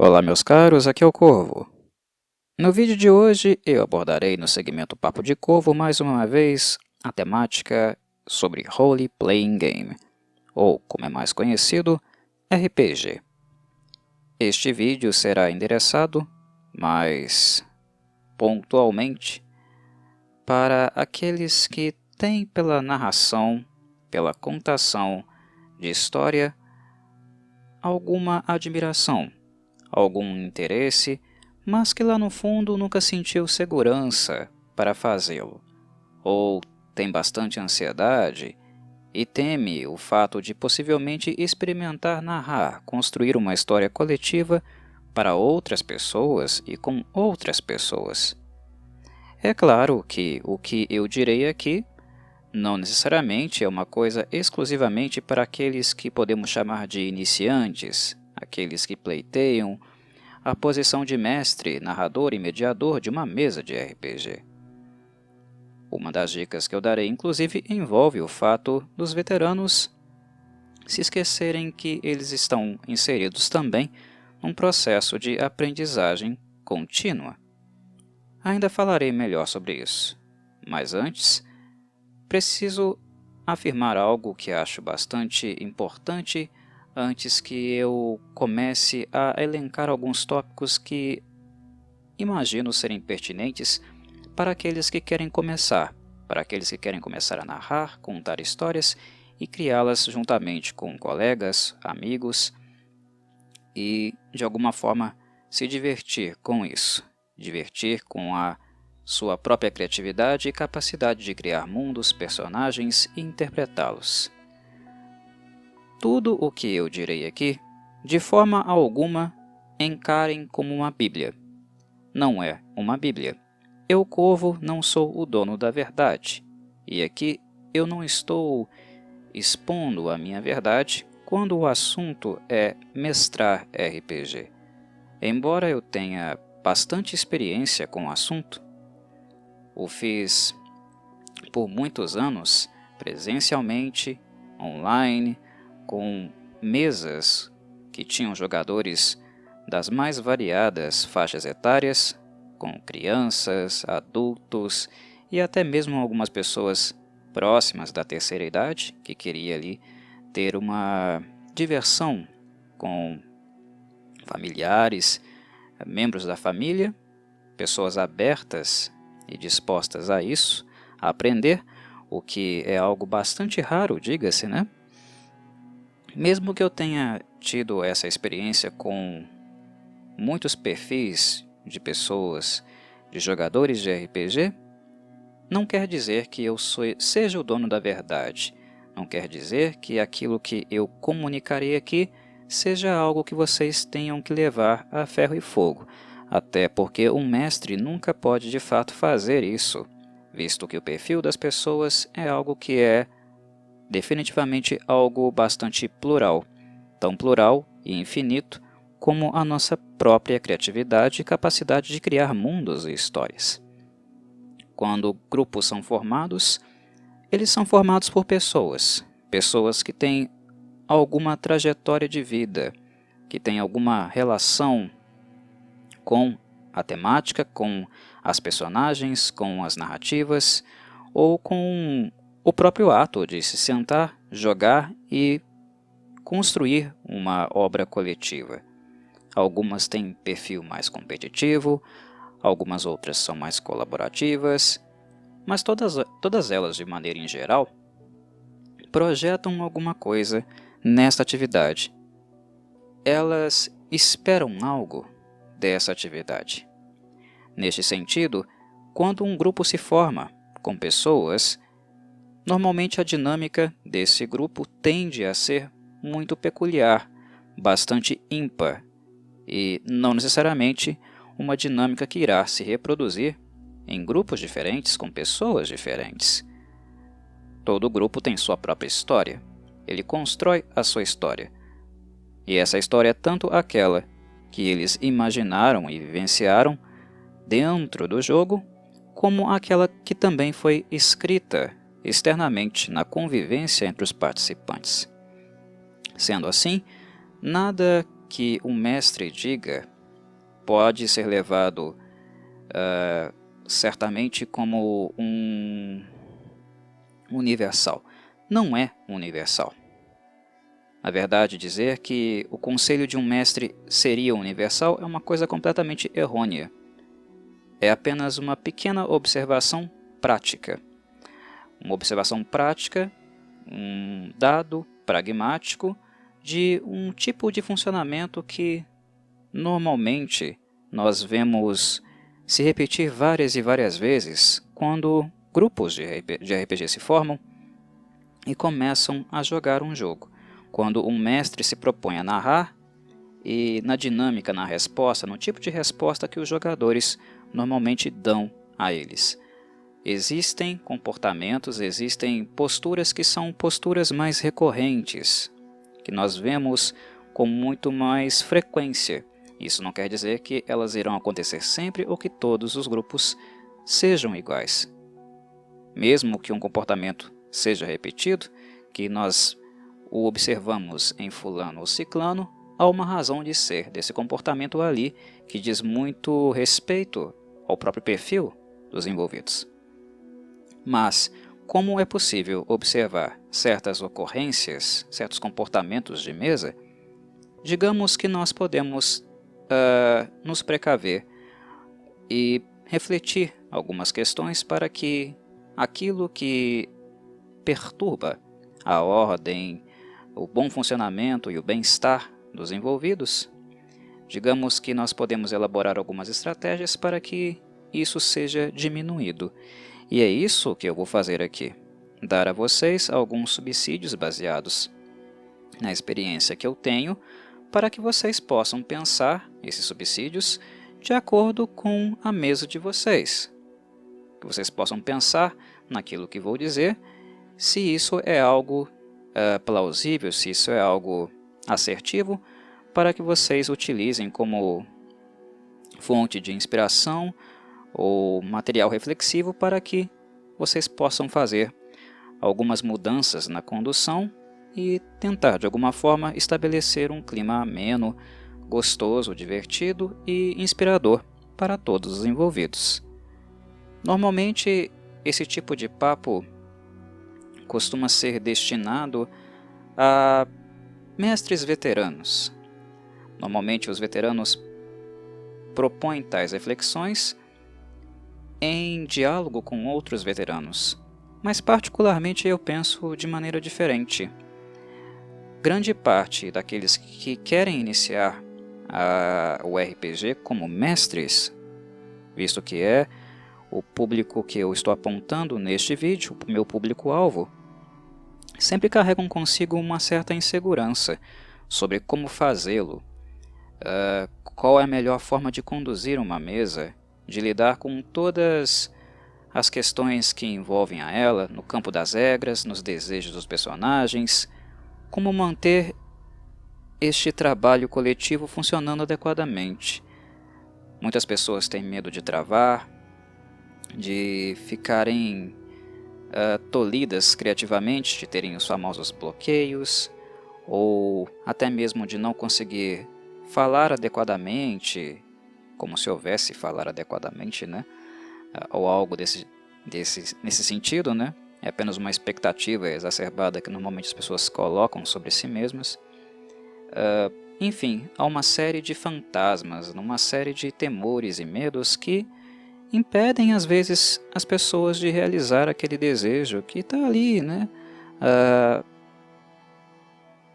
Olá meus caros, aqui é o Corvo. No vídeo de hoje eu abordarei no segmento Papo de Corvo mais uma vez a temática sobre Role Playing Game, ou como é mais conhecido, RPG. Este vídeo será endereçado, mais pontualmente, para aqueles que têm pela narração, pela contação de história, alguma admiração, algum interesse, mas que lá no fundo nunca sentiu segurança para fazê-lo, ou tem bastante ansiedade e teme o fato de possivelmente experimentar narrar, construir uma história coletiva para outras pessoas e com outras pessoas. É claro que o que eu direi aqui não necessariamente é uma coisa exclusivamente para aqueles que podemos chamar de iniciantes, aqueles que pleiteiam a posição de mestre, narrador e mediador de uma mesa de RPG. Uma das dicas que eu darei, inclusive, envolve o fato dos veteranos se esquecerem que eles estão inseridos também num processo de aprendizagem contínua. Ainda falarei melhor sobre isso, mas antes, preciso afirmar algo que acho bastante importante antes que eu comece a elencar alguns tópicos que imagino serem pertinentes para aqueles que querem começar, a narrar, contar histórias e criá-las juntamente com colegas, amigos e, de alguma forma, se divertir com isso, divertir com a sua própria criatividade e capacidade de criar mundos, personagens e interpretá-los. Tudo o que eu direi aqui, de forma alguma, encarem como uma Bíblia. Não é uma Bíblia. Eu, Corvo, não sou o dono da verdade, e aqui eu não estou expondo a minha verdade quando o assunto é mestrar RPG. Embora eu tenha bastante experiência com o assunto, o fiz por muitos anos, presencialmente, online, com mesas que tinham jogadores das mais variadas faixas etárias, com crianças, adultos e até mesmo algumas pessoas próximas da terceira idade que queria ali ter uma diversão com familiares, membros da família, pessoas abertas e dispostas a isso, a aprender, o que é algo bastante raro, diga-se, né? Mesmo que eu tenha tido essa experiência com muitos perfis de pessoas, de jogadores de RPG, não quer dizer que eu seja o dono da verdade. Não quer dizer que aquilo que eu comunicarei aqui seja algo que vocês tenham que levar a ferro e fogo. Até porque um mestre nunca pode de fato fazer isso, visto que o perfil das pessoas é algo que é definitivamente algo bastante plural. Tão plural e infinito como a nossa própria criatividade e capacidade de criar mundos e histórias. Quando grupos são formados, eles são formados por pessoas que têm alguma trajetória de vida, que têm alguma relação com a temática, com as personagens, com as narrativas, ou com o próprio ato de se sentar, jogar e construir uma obra coletiva. Algumas têm perfil mais competitivo, algumas outras são mais colaborativas, mas todas elas, de maneira em geral, projetam alguma coisa nesta atividade. Elas esperam algo dessa atividade. Neste sentido, quando um grupo se forma com pessoas, normalmente a dinâmica desse grupo tende a ser muito peculiar, bastante ímpar, e não necessariamente uma dinâmica que irá se reproduzir em grupos diferentes, com pessoas diferentes. Todo grupo tem sua própria história, ele constrói a sua história. E essa história é tanto aquela que eles imaginaram e vivenciaram dentro do jogo, como aquela que também foi escrita externamente na convivência entre os participantes. Sendo assim, nada que o mestre diga pode ser levado certamente como um universal. Não é universal. Na verdade, dizer que o conselho de um mestre seria universal é uma coisa completamente errônea. É apenas uma pequena observação prática. Uma observação prática, um dado pragmático de um tipo de funcionamento que normalmente nós vemos se repetir várias e várias vezes quando grupos de RPG se formam e começam a jogar um jogo. Quando um mestre se propõe a narrar e na dinâmica, na resposta, no tipo de resposta que os jogadores normalmente dão a eles. Existem comportamentos, existem posturas que são posturas mais recorrentes, que nós vemos com muito mais frequência. Isso não quer dizer que elas irão acontecer sempre ou que todos os grupos sejam iguais. Mesmo que um comportamento seja repetido, que nós o observamos em fulano ou ciclano, há uma razão de ser desse comportamento ali que diz muito respeito ao próprio perfil dos envolvidos. Mas, como é possível observar certas ocorrências, certos comportamentos de mesa, digamos que nós podemos nos precaver e refletir algumas questões para que aquilo que perturba a ordem, o bom funcionamento e o bem-estar dos envolvidos, digamos que nós podemos elaborar algumas estratégias para que isso seja diminuído. E é isso que eu vou fazer aqui, dar a vocês alguns subsídios baseados na experiência que eu tenho, para que vocês possam pensar esses subsídios de acordo com a mesa de vocês. Que vocês possam pensar naquilo que vou dizer, se isso é algo plausível, se isso é algo assertivo, para que vocês utilizem como fonte de inspiração ou material reflexivo para que vocês possam fazer algumas mudanças na condução e tentar de alguma forma estabelecer um clima ameno, gostoso, divertido e inspirador para todos os envolvidos. Normalmente esse tipo de papo costuma ser destinado a mestres veteranos. Normalmente os veteranos propõem tais reflexões em diálogo com outros veteranos, mas particularmente eu penso de maneira diferente. Grande parte daqueles que querem iniciar o RPG como mestres, visto que é o público que eu estou apontando neste vídeo, o meu público-alvo, sempre carregam consigo uma certa insegurança sobre como fazê-lo, qual é a melhor forma de conduzir uma mesa, de lidar com todas as questões que envolvem a ela, no campo das regras, nos desejos dos personagens, como manter este trabalho coletivo funcionando adequadamente. Muitas pessoas têm medo de travar, de ficarem tolhidas criativamente, de terem os famosos bloqueios, ou até mesmo de não conseguir falar adequadamente, como se houvesse falar adequadamente, né? Ou algo nesse sentido, né? É apenas uma expectativa exacerbada que normalmente as pessoas colocam sobre si mesmas. Enfim, há uma série de fantasmas, uma série de temores e medos que impedem às vezes as pessoas de realizar aquele desejo que está ali, né?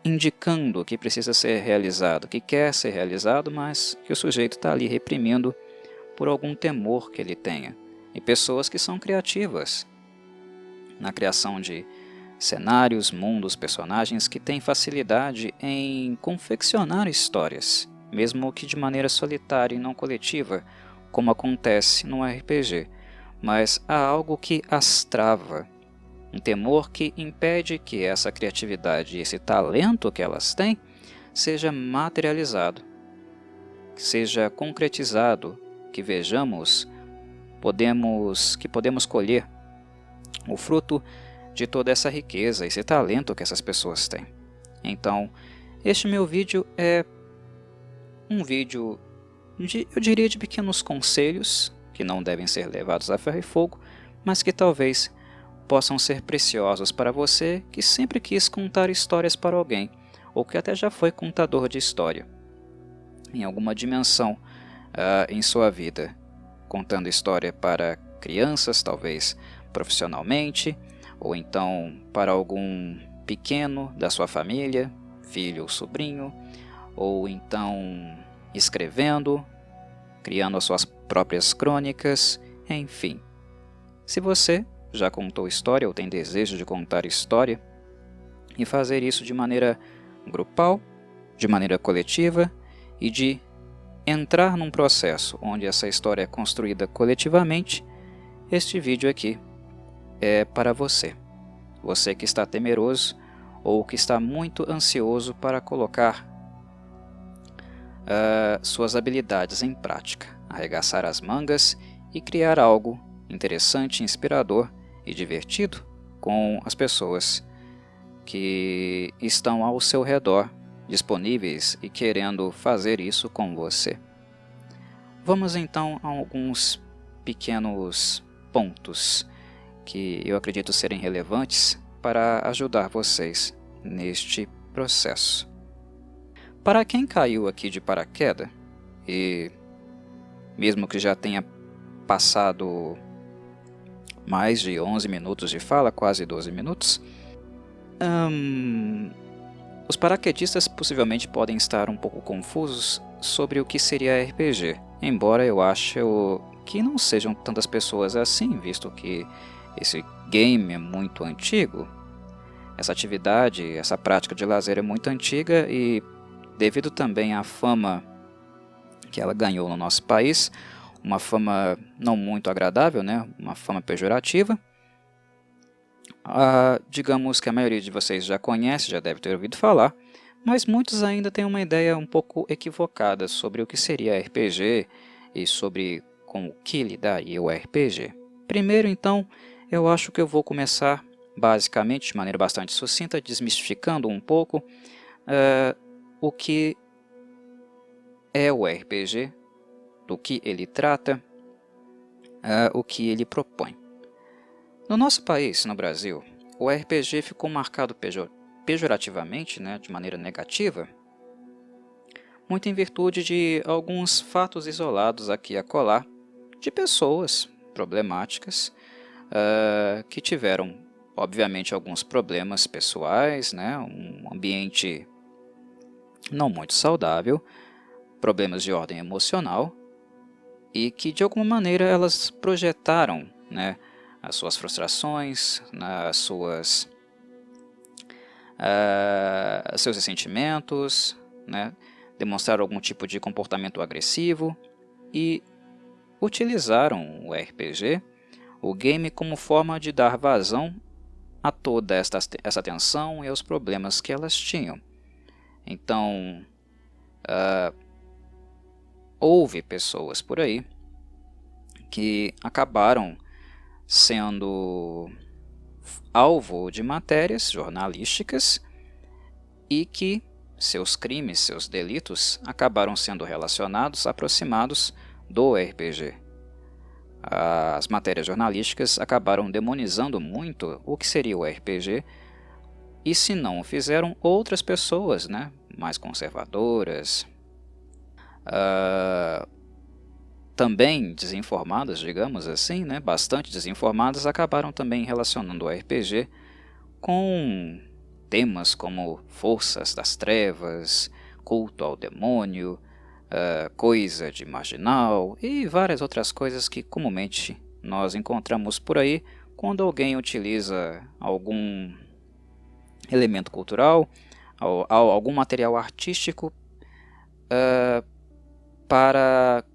Indicando que precisa ser realizado, que quer ser realizado, mas que o sujeito está ali reprimindo por algum temor que ele tenha. E pessoas que são criativas na criação de cenários, mundos, personagens que têm facilidade em confeccionar histórias, mesmo que de maneira solitária e não coletiva, como acontece no RPG, mas há algo que as trava, um temor que impede que essa criatividade e esse talento que elas têm seja materializado, que seja concretizado, que vejamos, que podemos colher o fruto de toda essa riqueza, esse talento que essas pessoas têm. Então, este meu vídeo é um vídeo eu diria de pequenos conselhos, que não devem ser levados a ferro e fogo, mas que talvez possam ser preciosos para você que sempre quis contar histórias para alguém, ou que até já foi contador de história, em alguma dimensão em sua vida, contando história para crianças, talvez profissionalmente, ou então para algum pequeno da sua família, filho ou sobrinho, ou então escrevendo, criando as suas próprias crônicas, enfim. Se você já contou história ou tem desejo de contar história, e fazer isso de maneira grupal, de maneira coletiva e de entrar num processo onde essa história é construída coletivamente, este vídeo aqui é para você. Você que está temeroso ou que está muito ansioso para colocar suas habilidades em prática, arregaçar as mangas e criar algo interessante, inspirador e divertido com as pessoas que estão ao seu redor, disponíveis e querendo fazer isso com você. Vamos então a alguns pequenos pontos que eu acredito serem relevantes para ajudar vocês neste processo. Para quem caiu aqui de paraquedas, e mesmo que já tenha passado mais de 11 minutos de fala, quase 12 minutos, os paraquedistas possivelmente podem estar um pouco confusos sobre o que seria RPG, embora eu ache que não sejam tantas pessoas assim, visto que esse game é muito antigo. Essa atividade, essa prática de lazer é muito antiga e, devido também à fama que ela ganhou no nosso país, uma fama não muito agradável, né? Uma fama pejorativa, digamos que a maioria de vocês já conhece, já deve ter ouvido falar, mas muitos ainda têm uma ideia um pouco equivocada sobre o que seria RPG e sobre com o que lidaria o RPG. Primeiro, então, eu acho que eu vou começar, basicamente, de maneira bastante sucinta, desmistificando um pouco o que é o RPG, do que ele trata, o que ele propõe. No nosso país, no Brasil, o RPG ficou marcado pejorativamente, né, de maneira negativa, muito em virtude de alguns fatos isolados aqui e acolá de pessoas problemáticas que tiveram, obviamente, alguns problemas pessoais, né, um ambiente não muito saudável, problemas de ordem emocional e que, de alguma maneira, elas projetaram, né, as suas frustrações, seus ressentimentos, né, demonstraram algum tipo de comportamento agressivo e utilizaram o RPG, o game, como forma de dar vazão a toda essa tensão e aos problemas que elas tinham. Então, houve pessoas por aí que acabaram sendo alvo de matérias jornalísticas e que seus crimes, seus delitos acabaram sendo relacionados, aproximados do RPG. As matérias jornalísticas acabaram demonizando muito o que seria o RPG, e se não o fizeram, outras pessoas, né, mais conservadoras, também desinformadas, digamos assim, né, bastante desinformadas, acabaram também relacionando o RPG com temas como forças das trevas, culto ao demônio, coisa de marginal e várias outras coisas que comumente nós encontramos por aí quando alguém utiliza algum elemento cultural, algum material artístico para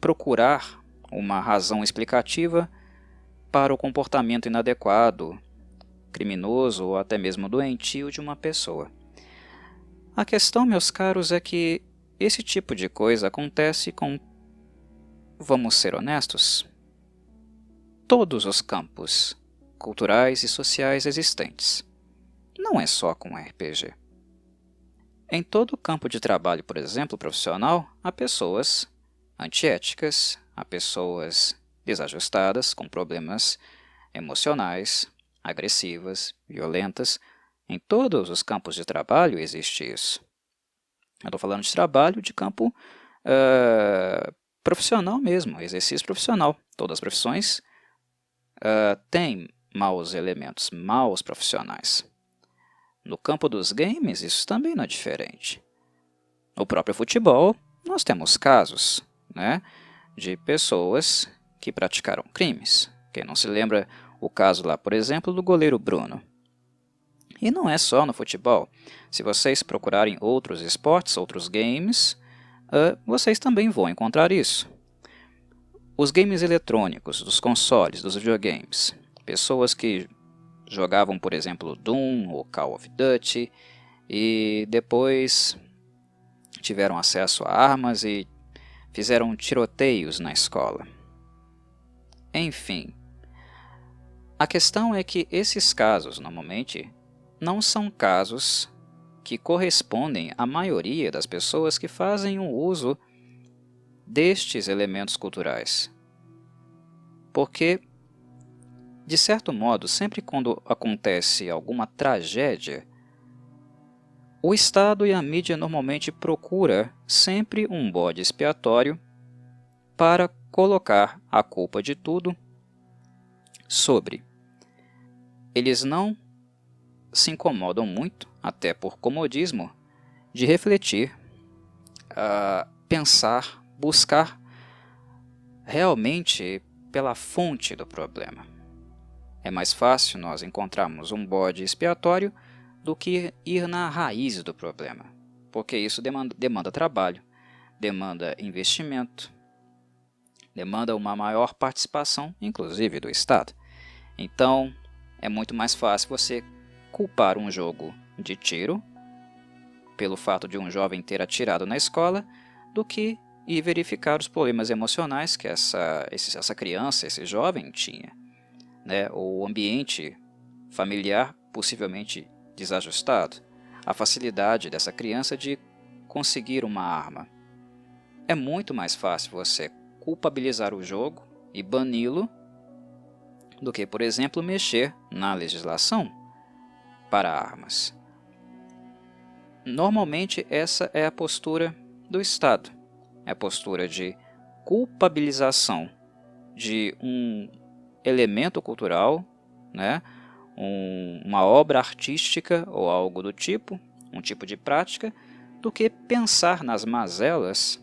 procurar uma razão explicativa para o comportamento inadequado, criminoso ou até mesmo doentio de uma pessoa. A questão, meus caros, é que esse tipo de coisa acontece com, vamos ser honestos, todos os campos culturais e sociais existentes. Não é só com RPG. Em todo campo de trabalho, por exemplo, profissional, há pessoas antiéticas, a pessoas desajustadas, com problemas emocionais, agressivas, violentas. Em todos os campos de trabalho existe isso. Eu estou falando de trabalho de campo profissional mesmo, exercício profissional. Todas as profissões têm maus elementos, maus profissionais. No campo dos games, isso também não é diferente. No próprio futebol, nós temos casos, né, de pessoas que praticaram crimes. Quem não se lembra o caso lá, por exemplo, do goleiro Bruno. E não é só no futebol. Se vocês procurarem outros esportes, outros games, vocês também vão encontrar isso. Os games eletrônicos, dos consoles, dos videogames. Pessoas que jogavam, por exemplo, Doom ou Call of Duty e depois tiveram acesso a armas e fizeram tiroteios na escola. Enfim, a questão é que esses casos, normalmente, não são casos que correspondem à maioria das pessoas que fazem o uso destes elementos culturais. Porque, de certo modo, sempre quando acontece alguma tragédia, o Estado e a mídia normalmente procura sempre um bode expiatório para colocar a culpa de tudo sobre. Eles não se incomodam muito, até por comodismo, de refletir, pensar, buscar realmente pela fonte do problema. É mais fácil nós encontrarmos um bode expiatório do que ir na raiz do problema, porque isso demanda trabalho, demanda investimento, demanda uma maior participação, inclusive do Estado. Então, é muito mais fácil você culpar um jogo de tiro pelo fato de um jovem ter atirado na escola do que ir verificar os problemas emocionais que essa criança, esse jovem tinha, né? O ambiente familiar possivelmente desajustado, a facilidade dessa criança de conseguir uma arma. É muito mais fácil você culpabilizar o jogo e bani-lo do que, por exemplo, mexer na legislação para armas. Normalmente essa é a postura do Estado, é a postura de culpabilização de um elemento cultural, né? Uma obra artística ou algo do tipo, um tipo de prática, do que pensar nas mazelas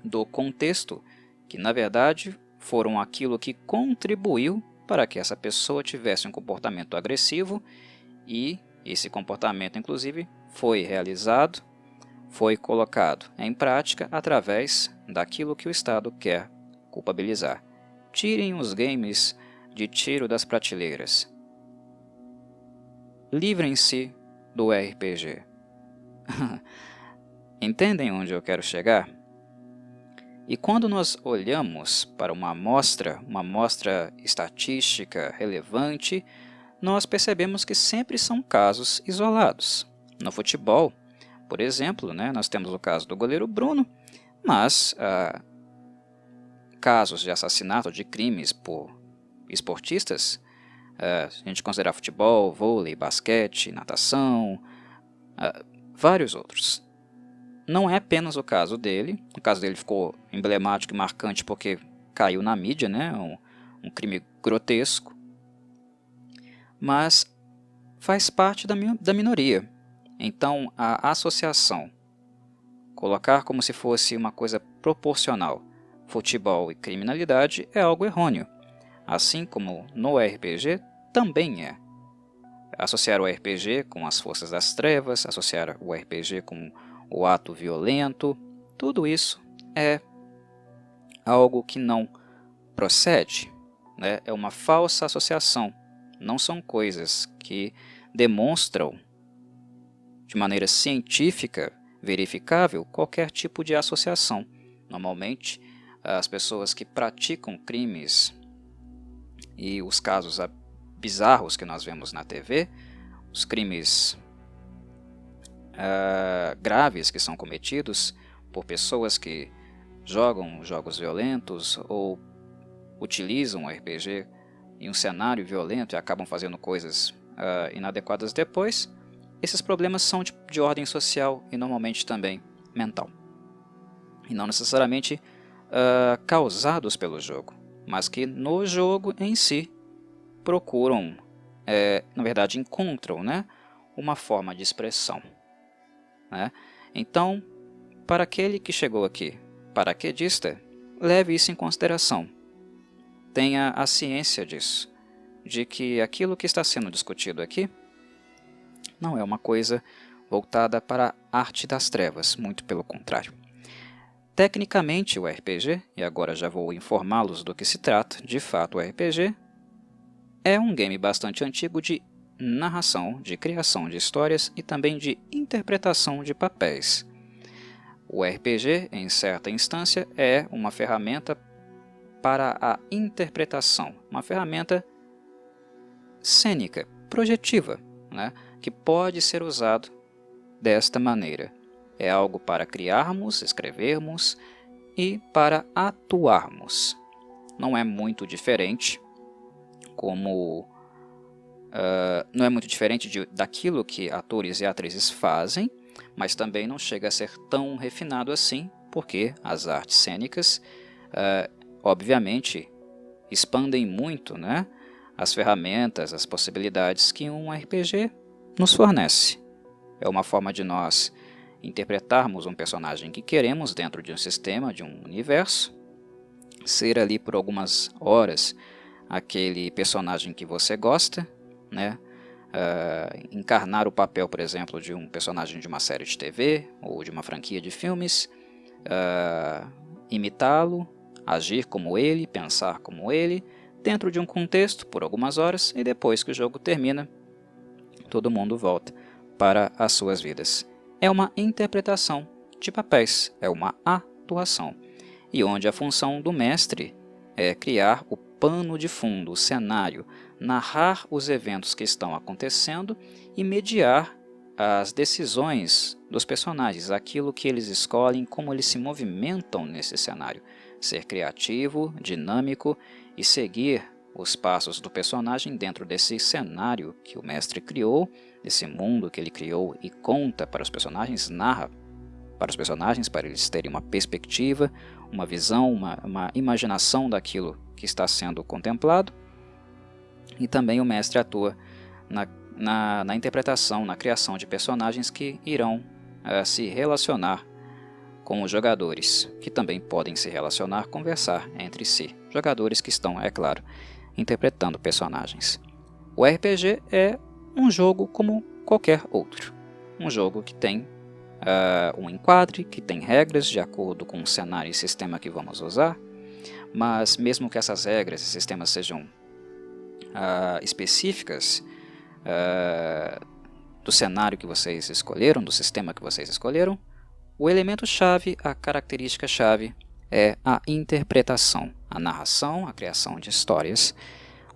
do contexto, que na verdade foram aquilo que contribuiu para que essa pessoa tivesse um comportamento agressivo e esse comportamento, inclusive, foi realizado, foi colocado em prática através daquilo que o Estado quer culpabilizar. Tirem os games de tiro das prateleiras. Livrem-se do RPG. Entendem onde eu quero chegar? E quando nós olhamos para uma amostra estatística relevante, nós percebemos que sempre são casos isolados. No futebol, por exemplo, né, nós temos o caso do goleiro Bruno, mas casos de assassinato, de crimes por esportistas, se a gente considerar futebol, vôlei, basquete, natação, vários outros. Não é apenas o caso dele ficou emblemático e marcante porque caiu na mídia, né, um crime grotesco, mas faz parte da minoria. Então, a associação, colocar como se fosse uma coisa proporcional, futebol e criminalidade é algo errôneo, assim como no RPG também é. Associar o RPG com as forças das trevas, associar o RPG com o ato violento, tudo isso é algo que não procede, né? É uma falsa associação, não são coisas que demonstram de maneira científica, verificável, qualquer tipo de associação. Normalmente, as pessoas que praticam crimes e os casos bizarros que nós vemos na TV, os crimes graves que são cometidos por pessoas que jogam jogos violentos ou utilizam o RPG em um cenário violento e acabam fazendo coisas inadequadas depois, esses problemas são de ordem social e normalmente também mental. E não necessariamente causados pelo jogo, mas que no jogo em si procuram, na verdade encontram, né, uma forma de expressão, né? Então, para aquele que chegou aqui paraquedista, leve isso em consideração. Tenha a ciência disso, de que aquilo que está sendo discutido aqui não é uma coisa voltada para a arte das trevas, muito pelo contrário. Tecnicamente, o RPG, e agora já vou informá-los do que se trata, de fato o RPG, é um game bastante antigo de narração, de criação de histórias e também de interpretação de papéis. O RPG, em certa instância, é uma ferramenta para a interpretação, uma ferramenta cênica, projetiva, né, que pode ser usado desta maneira. É algo para criarmos, escrevermos e para atuarmos. Não é muito diferente daquilo que atores e atrizes fazem, mas também não chega a ser tão refinado assim, porque as artes cênicas, obviamente, expandem muito, né, as ferramentas, as possibilidades que um RPG nos fornece. É uma forma de nós interpretarmos um personagem que queremos dentro de um sistema, de um universo, ser ali por algumas horas aquele personagem que você gosta, né? Encarnar o papel, por exemplo, de um personagem de uma série de TV ou de uma franquia de filmes, imitá-lo, agir como ele, pensar como ele, dentro de um contexto por algumas horas, e depois que o jogo termina, todo mundo volta para as suas vidas. É uma interpretação de papéis, é uma atuação, e onde a função do mestre é criar o pano de fundo, o cenário, narrar os eventos que estão acontecendo e mediar as decisões dos personagens, aquilo que eles escolhem, como eles se movimentam nesse cenário. Ser criativo, dinâmico e seguir os passos do personagem dentro desse cenário que o mestre criou, desse mundo que ele criou e conta para os personagens, narra para os personagens, para eles terem uma perspectiva, uma visão, uma imaginação daquilo que está sendo contemplado. E também o mestre atua na interpretação, na criação de personagens que irão se relacionar com os jogadores, que também podem se relacionar, conversar entre si. Jogadores que estão, é claro, interpretando personagens. O RPG é um jogo como qualquer outro. Um jogo que tem um enquadre, que tem regras de acordo com o cenário e sistema que vamos usar, mas mesmo que essas regras e sistemas sejam específicas do cenário que vocês escolheram, do sistema que vocês escolheram, o elemento-chave, a característica-chave é a interpretação, a narração, a criação de histórias.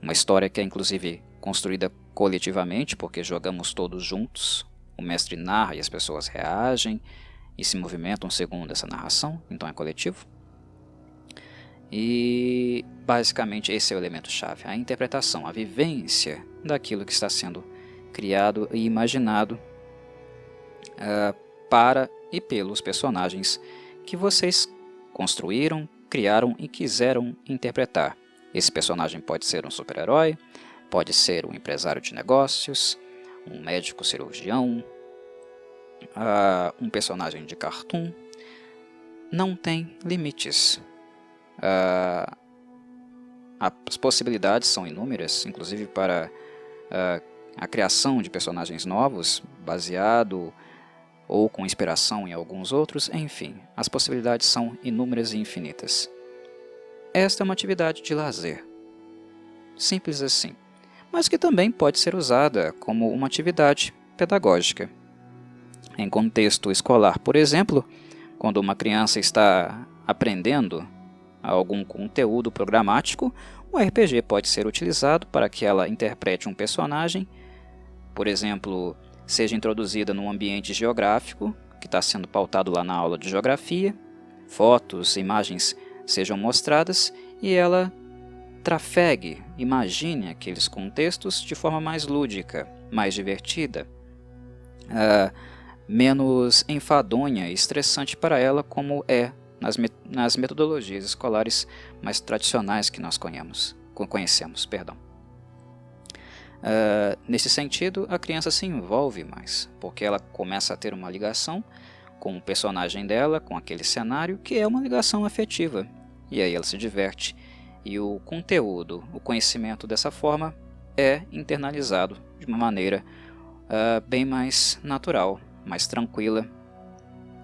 Uma história que é inclusive construída coletivamente, porque jogamos todos juntos. O mestre narra e as pessoas reagem e se movimentam segundo essa narração, então é coletivo. E basicamente esse é o elemento-chave, a interpretação, a vivência daquilo que está sendo criado e imaginado para e pelos personagens que vocês construíram, criaram e quiseram interpretar. Esse personagem pode ser um super-herói, pode ser um empresário de negócios, um médico cirurgião, um personagem de cartoon. Não tem limites. As possibilidades são inúmeras, inclusive para a criação de personagens novos, baseado ou com inspiração em alguns outros, enfim, as possibilidades são inúmeras e infinitas. Esta é uma atividade de lazer, simples assim, mas que também pode ser usada como uma atividade pedagógica. Em contexto escolar, por exemplo, quando uma criança está aprendendo algum conteúdo programático, o RPG pode ser utilizado para que ela interprete um personagem, por exemplo, seja introduzida num ambiente geográfico, que está sendo pautado lá na aula de geografia, fotos, imagens sejam mostradas e ela trafegue, imagine aqueles contextos de forma mais lúdica, mais divertida, menos enfadonha e estressante para ela, como é nas metodologias escolares mais tradicionais que nós conhecemos. Nesse sentido, a criança se envolve mais, porque ela começa a ter uma ligação com o personagem dela, com aquele cenário, que é uma ligação afetiva, e aí ela se diverte. E o conteúdo, o conhecimento dessa forma é internalizado de uma maneira bem mais natural, mais tranquila,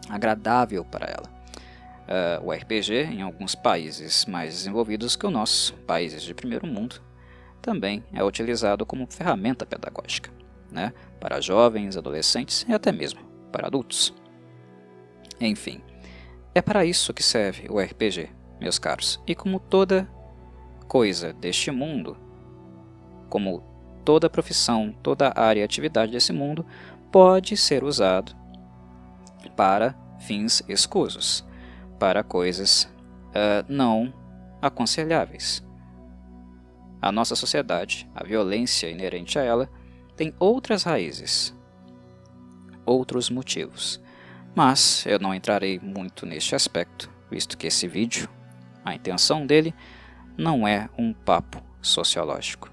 agradável para ela. O RPG, em alguns países mais desenvolvidos que o nosso, países de primeiro mundo, também é utilizado como ferramenta pedagógica, né, para jovens, adolescentes e até mesmo para adultos. Enfim, é para isso que serve o RPG, meus caros, e como toda coisa deste mundo, como toda profissão, toda área e atividade desse mundo, pode ser usado para fins escusos, para coisas não aconselháveis. A nossa sociedade, a violência inerente a ela, tem outras raízes, outros motivos, mas eu não entrarei muito neste aspecto, visto que esse vídeo, a intenção dele, não é um papo sociológico.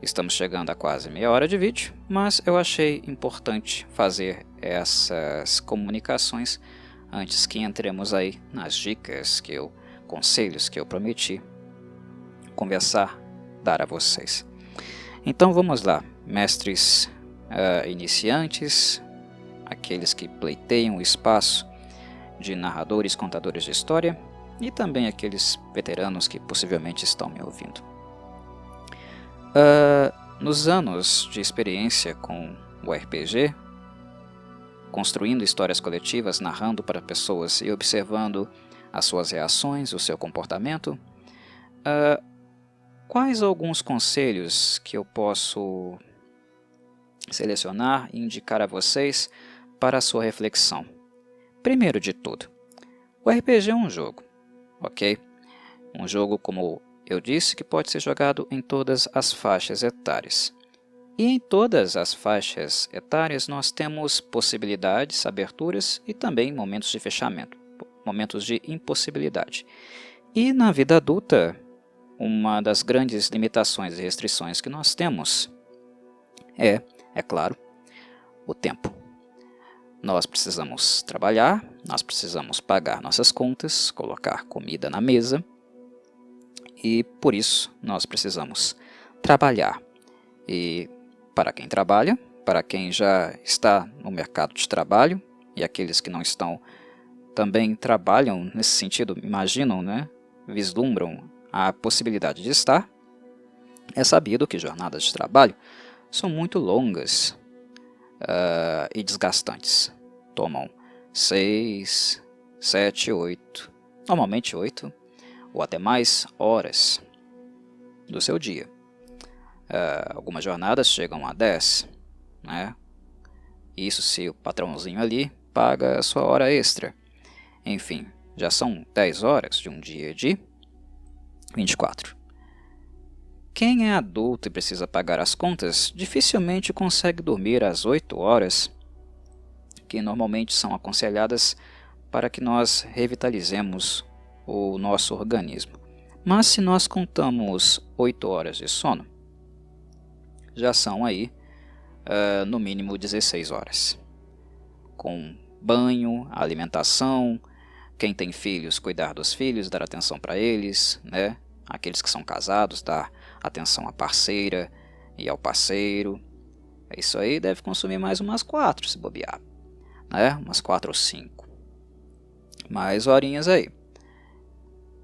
Estamos chegando a quase meia hora de vídeo, mas eu achei importante fazer essas comunicações antes que entremos aí nas dicas, conselhos que eu prometi conversar, dar a vocês. Então vamos lá, mestres iniciantes, aqueles que pleiteiam o espaço de narradores, contadores de história, e também aqueles veteranos que possivelmente estão me ouvindo. Nos anos de experiência com o RPG, construindo histórias coletivas, narrando para pessoas e observando as suas reações, o seu comportamento, quais alguns conselhos que eu posso selecionar e indicar a vocês para a sua reflexão? Primeiro de tudo, o RPG é um jogo, ok? Um jogo, como eu disse, que pode ser jogado em todas as faixas etárias. E em todas as faixas etárias nós temos possibilidades, aberturas e também momentos de fechamento, momentos de impossibilidade. E na vida adulta, uma das grandes limitações e restrições que nós temos é claro, o tempo. Nós precisamos trabalhar, nós precisamos pagar nossas contas, colocar comida na mesa, e por isso nós precisamos trabalhar. E para quem trabalha, para quem já está no mercado de trabalho, e aqueles que não estão também trabalham nesse sentido, imaginam, né, vislumbram a possibilidade de estar, é sabido que jornadas de trabalho são muito longas e desgastantes. Tomam 6, 7, 8, normalmente 8 ou até mais horas do seu dia. Algumas jornadas chegam a 10, né? Isso se o patrãozinho ali paga a sua hora extra. Enfim, já são 10 horas de um dia de 24. Quem é adulto e precisa pagar as contas, dificilmente consegue dormir as 8 horas, que normalmente são aconselhadas para que nós revitalizemos o nosso organismo. Mas se nós contamos 8 horas de sono, já são aí no mínimo 16 horas. Com banho, alimentação, quem tem filhos, cuidar dos filhos, dar atenção para eles, né? Aqueles que são casados, dar atenção à parceira e ao parceiro. Isso aí deve consumir mais umas 4 se bobear, né? Umas 4 ou 5. Mais horinhas aí.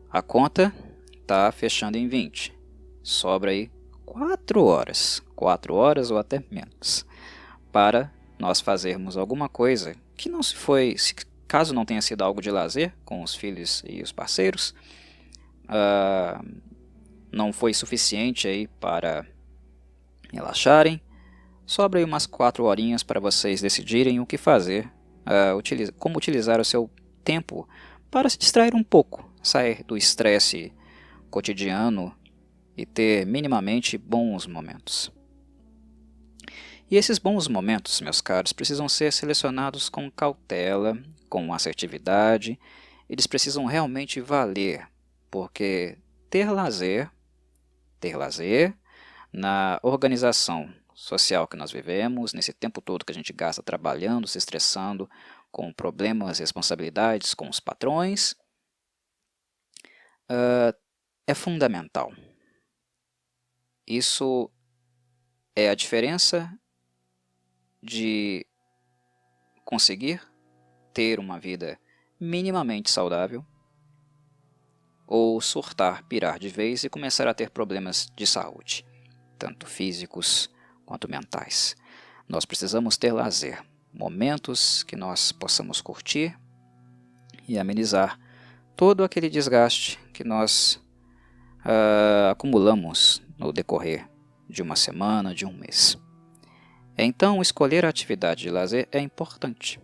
A conta está fechando em 20. Sobra aí 4 horas. 4 horas ou até menos. Para nós fazermos alguma coisa que não caso não tenha sido algo de lazer com os filhos e os parceiros, não foi suficiente aí para relaxarem, sobra aí umas 4 horinhas para vocês decidirem o que fazer, como utilizar o seu tempo para se distrair um pouco, sair do estresse cotidiano e ter minimamente bons momentos. E esses bons momentos, meus caros, precisam ser selecionados com cautela, com assertividade, eles precisam realmente valer, porque ter lazer na organização social que nós vivemos, nesse tempo todo que a gente gasta trabalhando, se estressando, com problemas, responsabilidades com os patrões, é fundamental. Isso é a diferença de conseguir ter uma vida minimamente saudável ou surtar, pirar de vez e começar a ter problemas de saúde, tanto físicos quanto mentais. Nós precisamos ter lazer, momentos que nós possamos curtir e amenizar todo aquele desgaste que nós acumulamos no decorrer de uma semana, de um mês. Então, escolher a atividade de lazer é importante.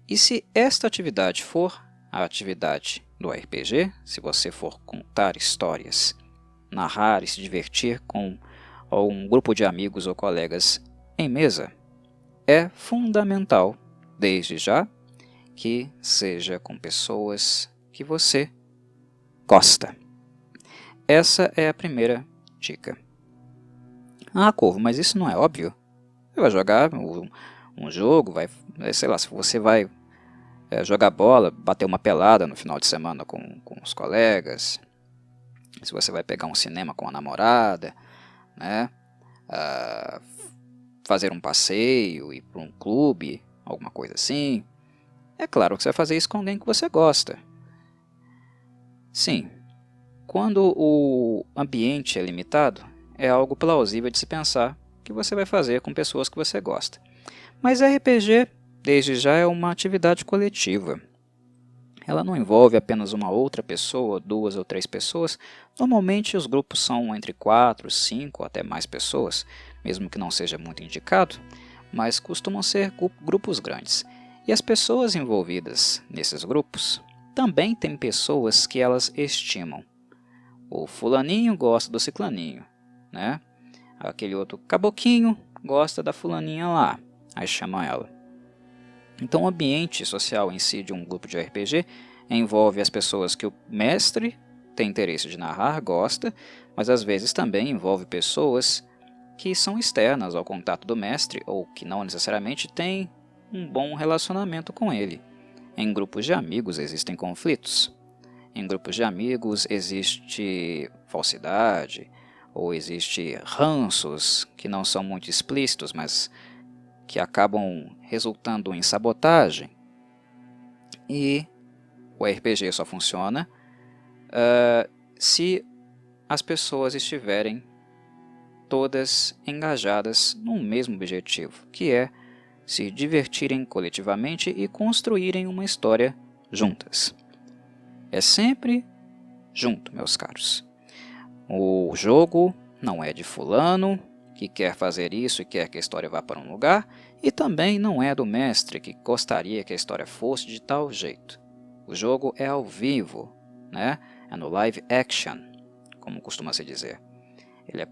E se esta atividade for a atividade do RPG, se você for contar histórias, narrar e se divertir com um grupo de amigos ou colegas em mesa, é fundamental, desde já, que seja com pessoas que você gosta. Essa é a primeira dica. Ah, Corvo, mas isso não é óbvio? Você vai jogar um jogo, sei lá, se você vai jogar bola, bater uma pelada no final de semana com os colegas, se você vai pegar um cinema com a namorada, né? Fazer um passeio, ir para um clube, alguma coisa assim. É claro que você vai fazer isso com alguém que você gosta. Sim, quando o ambiente é limitado, é algo plausível de se pensar que você vai fazer com pessoas que você gosta. Mas RPG, desde já, é uma atividade coletiva. Ela não envolve apenas uma outra pessoa, 2 ou 3 pessoas. Normalmente os grupos são entre 4, 5 até mais pessoas, mesmo que não seja muito indicado, mas costumam ser grupos grandes. E as pessoas envolvidas nesses grupos também têm pessoas que elas estimam. O fulaninho gosta do ciclaninho, né? Aquele outro caboquinho gosta da fulaninha lá, aí chama ela. Então o ambiente social em si de um grupo de RPG envolve as pessoas que o mestre tem interesse de narrar, gosta, mas às vezes também envolve pessoas que são externas ao contato do mestre ou que não necessariamente têm um bom relacionamento com ele. Em grupos de amigos existem conflitos. Em grupos de amigos existe falsidade, ou existe ranços que não são muito explícitos, mas que acabam resultando em sabotagem. E o RPG só funciona se as pessoas estiverem todas engajadas no mesmo objetivo, que é se divertirem coletivamente e construírem uma história juntas. É sempre junto, meus caros. O jogo não é de fulano, que quer fazer isso e quer que a história vá para um lugar, e também não é do mestre, que gostaria que a história fosse de tal jeito. O jogo é ao vivo, né? É no live action, como costuma se dizer.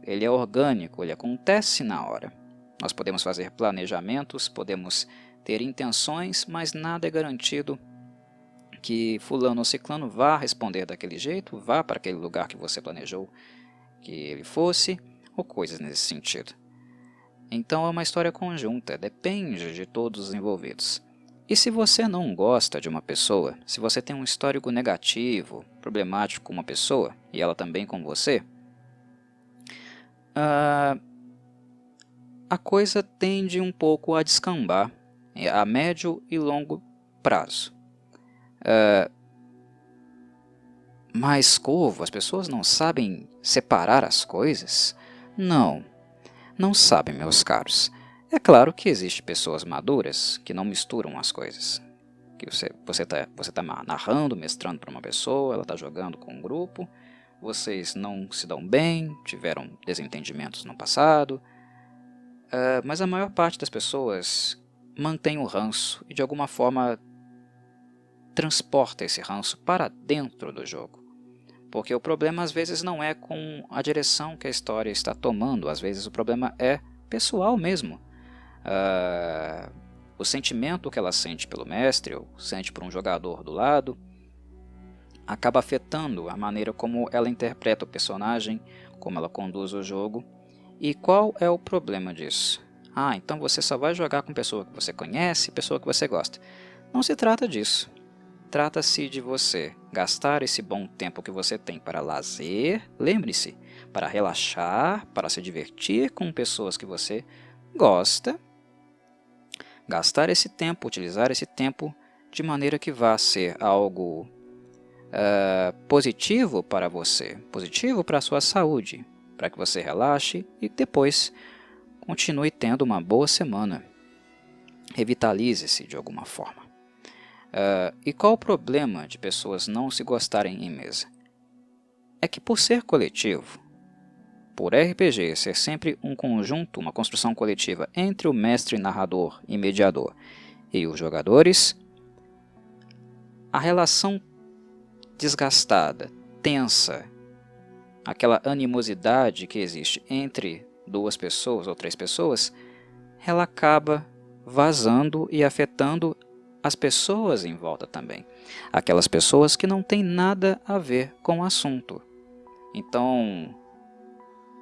Ele é orgânico, ele acontece na hora. Nós podemos fazer planejamentos, podemos ter intenções, mas nada é garantido que fulano ou ciclano vá responder daquele jeito, vá para aquele lugar que você planejou que ele fosse, ou coisas nesse sentido. Então é uma história conjunta, depende de todos os envolvidos. E se você não gosta de uma pessoa, se você tem um histórico negativo, problemático com uma pessoa, e ela também com você, a coisa tende um pouco a descambar a médio e longo prazo. Mas, Corvo, as pessoas não sabem separar as coisas? Não, não sabem, meus caros. É claro que existem pessoas maduras que não misturam as coisas. Que você tá narrando, mestrando para uma pessoa, ela está jogando com um grupo, vocês não se dão bem, tiveram desentendimentos no passado, mas a maior parte das pessoas mantém o ranço e de alguma forma transporta esse ranço para dentro do jogo. Porque o problema às vezes não é com a direção que a história está tomando, às vezes o problema é pessoal mesmo. O sentimento que ela sente pelo mestre, ou sente por um jogador do lado, acaba afetando a maneira como ela interpreta o personagem, como ela conduz o jogo. E qual é o problema disso? Então você só vai jogar com pessoa que você conhece, pessoa que você gosta. Não se trata disso. Trata-se de você gastar esse bom tempo que você tem para lazer, lembre-se, para relaxar, para se divertir com pessoas que você gosta. Gastar esse tempo, utilizar esse tempo de maneira que vá ser algo positivo para você, positivo para a sua saúde, para que você relaxe e depois continue tendo uma boa semana. Revitalize-se de alguma forma. E qual o problema de pessoas não se gostarem em mesa? É que por ser coletivo, por RPG ser sempre um conjunto, uma construção coletiva entre o mestre, narrador e mediador e os jogadores, a relação desgastada, tensa, aquela animosidade que existe entre duas pessoas ou três pessoas, ela acaba vazando e afetando as pessoas em volta também. Aquelas pessoas que não têm nada a ver com o assunto. Então,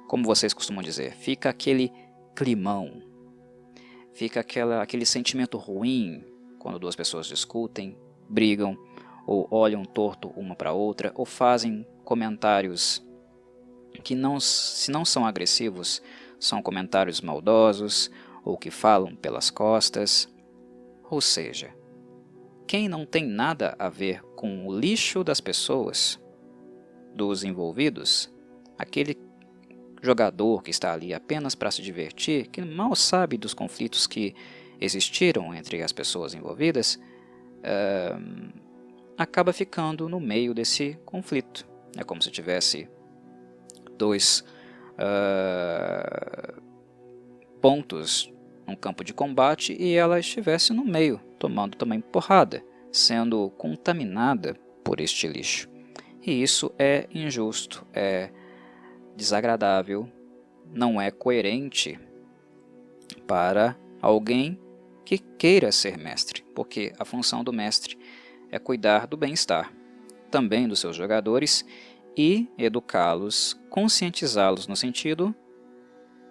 como vocês costumam dizer, fica aquele climão, fica aquele sentimento ruim quando duas pessoas discutem, brigam, ou olham torto uma para a outra, ou fazem comentários que se não são agressivos, são comentários maldosos, ou que falam pelas costas. Ou seja, quem não tem nada a ver com o lixo das pessoas, dos envolvidos, aquele jogador que está ali apenas para se divertir, que mal sabe dos conflitos que existiram entre as pessoas envolvidas, acaba ficando no meio desse conflito. É como se tivesse dois pontos num campo de combate e ela estivesse no meio, tomando também porrada, sendo contaminada por este lixo. E isso é injusto, é desagradável, não é coerente para alguém que queira ser mestre, porque a função do mestre é cuidar do bem-estar, também dos seus jogadores, e educá-los, conscientizá-los no sentido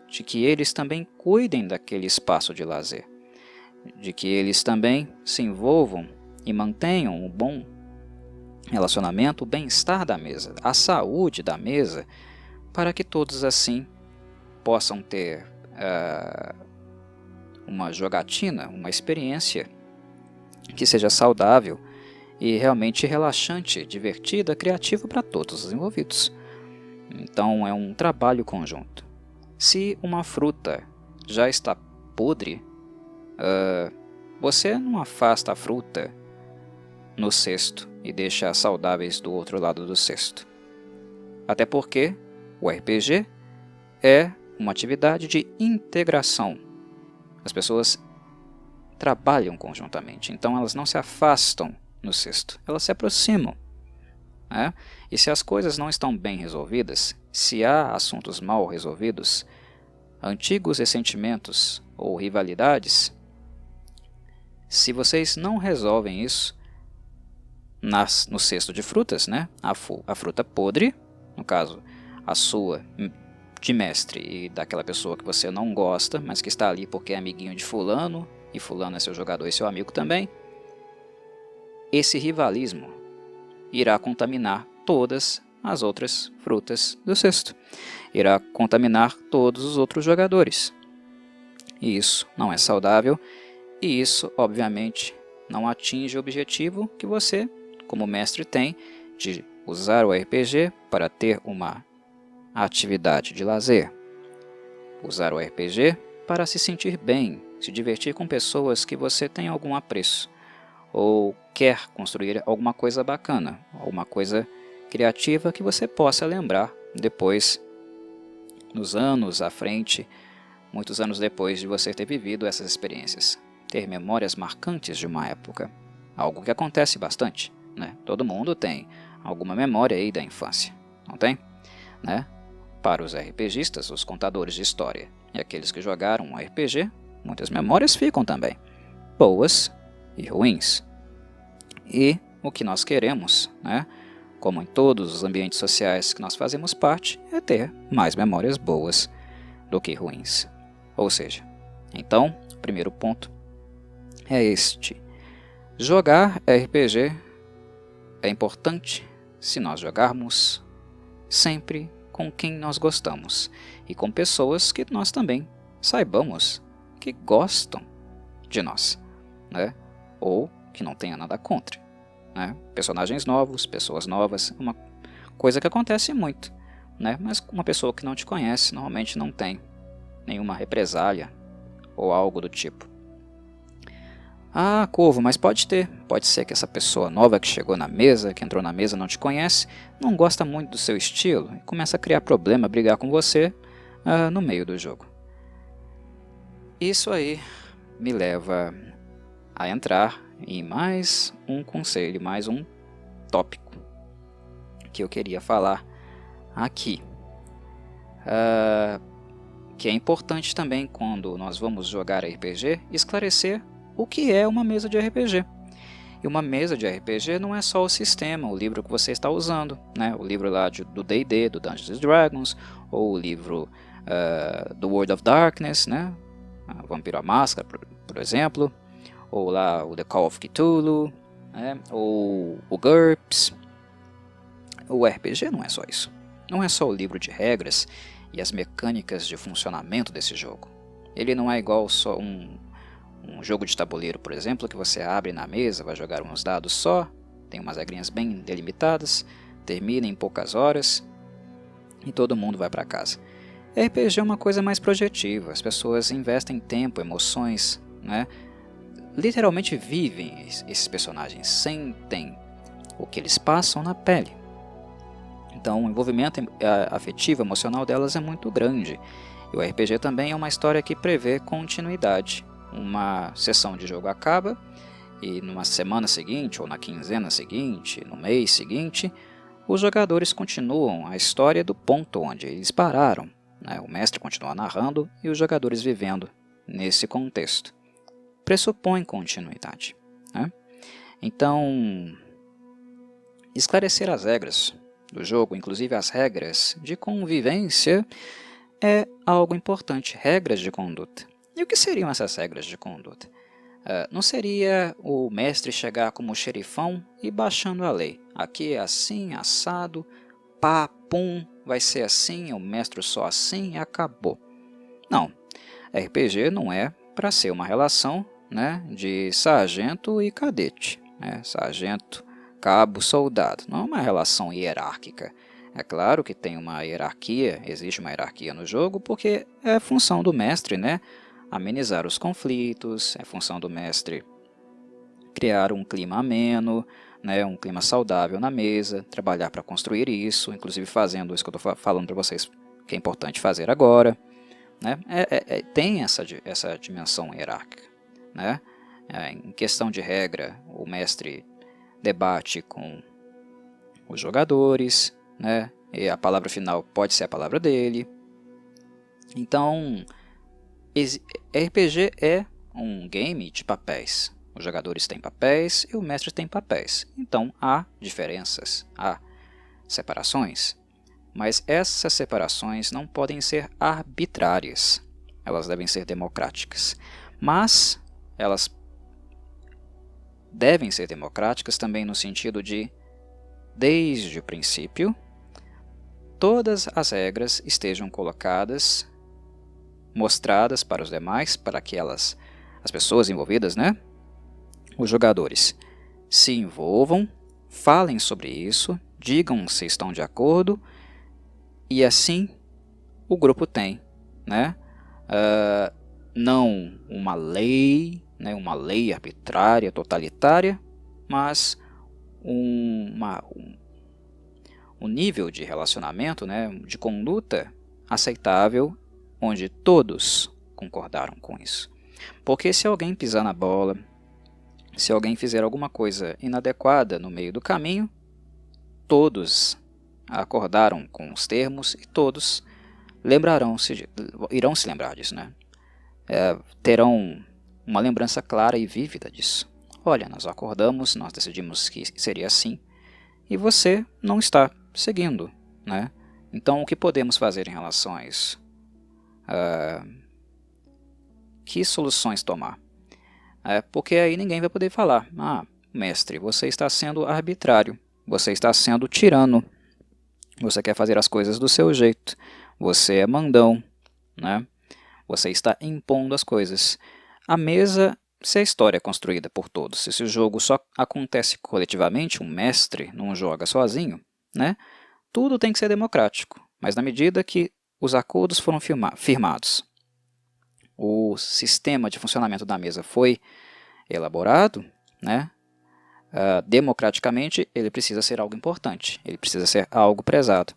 de que eles também cuidem daquele espaço de lazer, de que eles também se envolvam e mantenham um bom relacionamento, o bem-estar da mesa, a saúde da mesa, para que todos assim possam ter uma jogatina, uma experiência que seja saudável e realmente relaxante, divertida, criativa para todos os envolvidos. Então é um trabalho conjunto. Se uma fruta já está podre, você não afasta a fruta no cesto e deixa as saudáveis do outro lado do cesto. Até porque o RPG é uma atividade de integração. As pessoas trabalham conjuntamente, então elas não se afastam no cesto, elas se aproximam. E se as coisas não estão bem resolvidas, se há assuntos mal resolvidos, antigos ressentimentos ou rivalidades, se vocês não resolvem isso no cesto de frutas, a fruta podre, no caso a sua de mestre e daquela pessoa que você não gosta, mas que está ali porque é amiguinho de fulano, e fulano é seu jogador e seu amigo também, esse rivalismo irá contaminar todas as outras frutas do cesto. Irá contaminar todos os outros jogadores. E isso não é saudável, e isso, obviamente, não atinge o objetivo que você, como mestre, tem de usar o RPG para ter uma atividade de lazer. Usar o RPG para se sentir bem, se divertir com pessoas que você tem algum apreço, ou quer construir alguma coisa bacana, alguma coisa criativa que você possa lembrar depois, nos anos à frente, muitos anos depois de você ter vivido essas experiências, ter memórias marcantes de uma época. algo que acontece bastante, né? Todo mundo tem alguma memória aí da infância, não tem? Né? Para os RPGistas, os contadores de história e aqueles que jogaram um RPG, muitas memórias ficam também, boas e ruins. E o que nós queremos, né, como em todos os ambientes sociais que nós fazemos parte, é ter mais memórias boas do que ruins. Ou seja, então, o primeiro ponto é este. Jogar RPG é importante se nós jogarmos sempre com quem nós gostamos e com pessoas que nós também saibamos que gostam de nós, né? Ou que não tenha nada contra, né? Personagens novos, pessoas novas, uma coisa que acontece muito, né? Mas uma pessoa que não te conhece normalmente não tem nenhuma represália ou algo do tipo. Ah, Corvo, mas pode ser que essa pessoa nova que chegou na mesa, que entrou na mesa, não te conhece, não gosta muito do seu estilo e começa a criar problema, brigar com você no meio do jogo. Isso aí me leva a entrar em mais um conselho, mais um tópico que eu queria falar aqui. Que é importante também quando nós vamos jogar RPG, esclarecer o que é uma mesa de RPG. E uma mesa de RPG não é só o sistema, o livro que você está usando, né? O livro lá do D&D, do Dungeons & Dragons, ou o livro do World of Darkness, né? Vampiro à Máscara, por exemplo, ou lá o The Call of Cthulhu, né? Ou o GURPS. O RPG não é só isso. Não é só o livro de regras e as mecânicas de funcionamento desse jogo. Ele não é igual só um jogo de tabuleiro, por exemplo, que você abre na mesa, vai jogar uns dados só, tem umas regrinhas bem delimitadas, termina em poucas horas e todo mundo vai para casa. RPG é uma coisa mais projetiva, as pessoas investem tempo, emoções, né? Literalmente vivem esses personagens, sentem o que eles passam na pele. Então o envolvimento afetivo, emocional delas é muito grande. E o RPG também é uma história que prevê continuidade. Uma sessão de jogo acaba e numa semana seguinte, ou na quinzena seguinte, no mês seguinte, os jogadores continuam a história do ponto onde eles pararam, né? O mestre continua narrando e os jogadores vivendo nesse contexto. Pressupõe continuidade, né? Então, esclarecer as regras do jogo, inclusive as regras de convivência, é algo importante, regras de conduta. E o que seriam essas regras de conduta? Não seria o mestre chegar como xerifão e baixando a lei. Aqui é assim, assado, pá, pum, vai ser assim, o mestre só assim e acabou. Não, RPG não é para ser uma relação, né, de sargento e cadete, né, sargento, cabo, soldado. Não é uma relação hierárquica. É claro que tem uma hierarquia, existe uma hierarquia no jogo, porque é função do mestre, né, amenizar os conflitos, é função do mestre criar um clima ameno, né, um clima saudável na mesa, trabalhar para construir isso, inclusive fazendo isso que eu estou falando para vocês, que é importante fazer agora. Né? Tem essa dimensão hierárquica. Né? Em questão de regra, o mestre debate com os jogadores, né? E a palavra final pode ser a palavra dele. Então, RPG é um game de papéis. Os jogadores têm papéis e o mestre tem papéis. Então, há diferenças, há separações. Mas essas separações não podem ser arbitrárias. Elas devem ser democráticas. Mas elas devem ser democráticas também no sentido de, desde o princípio, todas as regras estejam colocadas, mostradas para os demais, para que as pessoas envolvidas, né, os jogadores, se envolvam, falem sobre isso, digam se estão de acordo, e assim o grupo tem, né, não uma lei, né, uma lei arbitrária, totalitária, mas um nível de relacionamento, né, de conduta aceitável, onde todos concordaram com isso. Porque se alguém pisar na bola, Se alguém fizer alguma coisa inadequada no meio do caminho, todos acordaram com os termos e todos irão se lembrar disso, né? Terão uma lembrança clara e vívida disso. Olha, nós acordamos, nós decidimos que seria assim, e você não está seguindo, né? Então, o que podemos fazer em relação a isso? Que soluções tomar? Porque aí ninguém vai poder falar: ah, mestre, você está sendo arbitrário, você está sendo tirano, você quer fazer as coisas do seu jeito, você é mandão, né? Você está impondo as coisas. A mesa, se a história é construída por todos, se o jogo só acontece coletivamente, um mestre não joga sozinho, né? Tudo tem que ser democrático, mas na medida que os acordos foram firmados, o sistema de funcionamento da mesa foi elaborado, né? Democraticamente, ele precisa ser algo importante, ele precisa ser algo prezado.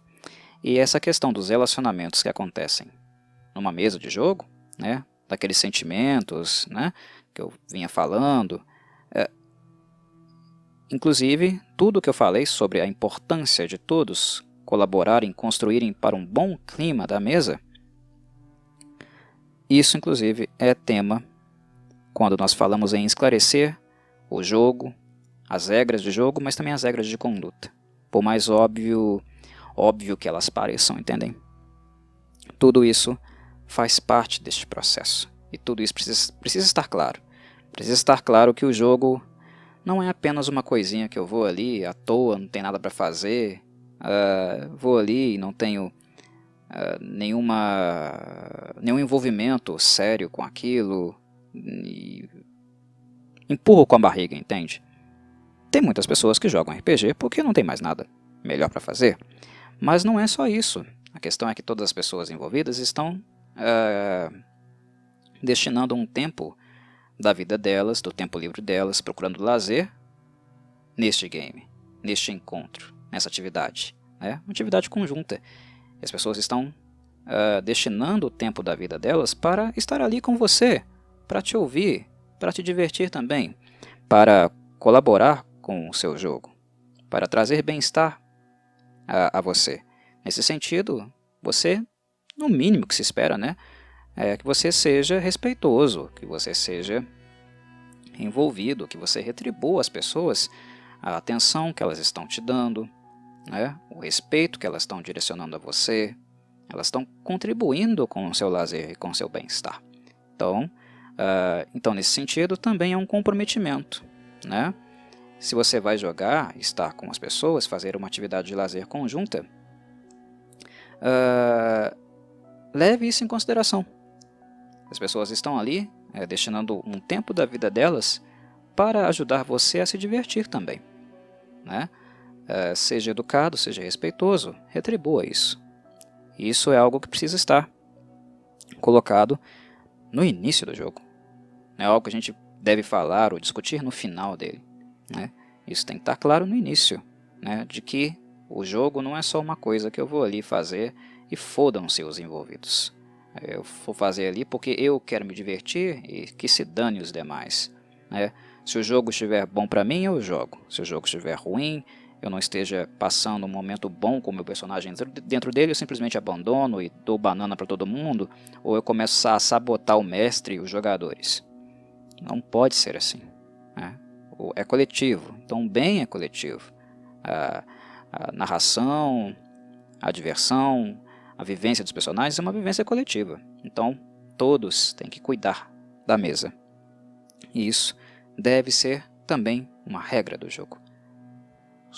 E essa questão dos relacionamentos que acontecem numa mesa de jogo, né, daqueles sentimentos, né, que eu vinha falando, inclusive tudo que eu falei sobre a importância de todos colaborarem, construírem para um bom clima da mesa, isso inclusive é tema quando nós falamos em esclarecer o jogo, as regras de jogo, mas também as regras de conduta, por mais óbvio que elas pareçam, entendem? Tudo isso faz parte deste processo. E tudo isso precisa estar claro. Precisa estar claro que o jogo não é apenas uma coisinha que eu vou ali à toa, não tem nada para fazer, vou ali e não tenho nenhum envolvimento sério com aquilo, e empurro com a barriga, entende? Tem muitas pessoas que jogam RPG porque não tem mais nada melhor para fazer, mas não é só isso. A questão é que todas as pessoas envolvidas estão destinando um tempo da vida delas, do tempo livre delas, procurando lazer neste game, neste encontro, nessa atividade, né? Uma atividade conjunta. E as pessoas estão destinando o tempo da vida delas para estar ali com você, para te ouvir, para te divertir também, para colaborar com o seu jogo, para trazer bem-estar a você. Nesse sentido, você, no mínimo que se espera, né, é que você seja respeitoso, que você seja envolvido, que você retribua às pessoas a atenção que elas estão te dando, né, o respeito que elas estão direcionando a você. Elas estão contribuindo com o seu lazer e com o seu bem-estar. Então, nesse sentido, também é um comprometimento, né? Se você vai jogar, estar com as pessoas, fazer uma atividade de lazer conjunta, leve isso em consideração. As pessoas estão ali destinando um tempo da vida delas para ajudar você a se divertir também, né? Seja educado, seja respeitoso, retribua isso. Isso é algo que precisa estar colocado no início do jogo. Não é algo que a gente deve falar ou discutir no final dele, né? Isso tem que estar claro no início, né? De que o jogo não é só uma coisa que eu vou ali fazer e fodam-se os envolvidos. Eu vou fazer ali porque eu quero me divertir e que se dane os demais, né? Se o jogo estiver bom para mim, eu jogo. Se o jogo estiver ruim, eu não esteja passando um momento bom com o meu personagem dentro dele, eu simplesmente abandono e dou banana para todo mundo, ou eu começo a sabotar o mestre e os jogadores. Não pode ser assim, né? É coletivo, então o bem é coletivo. A narração, a diversão, a vivência dos personagens é uma vivência coletiva. Então todos têm que cuidar da mesa. E isso deve ser também uma regra do jogo.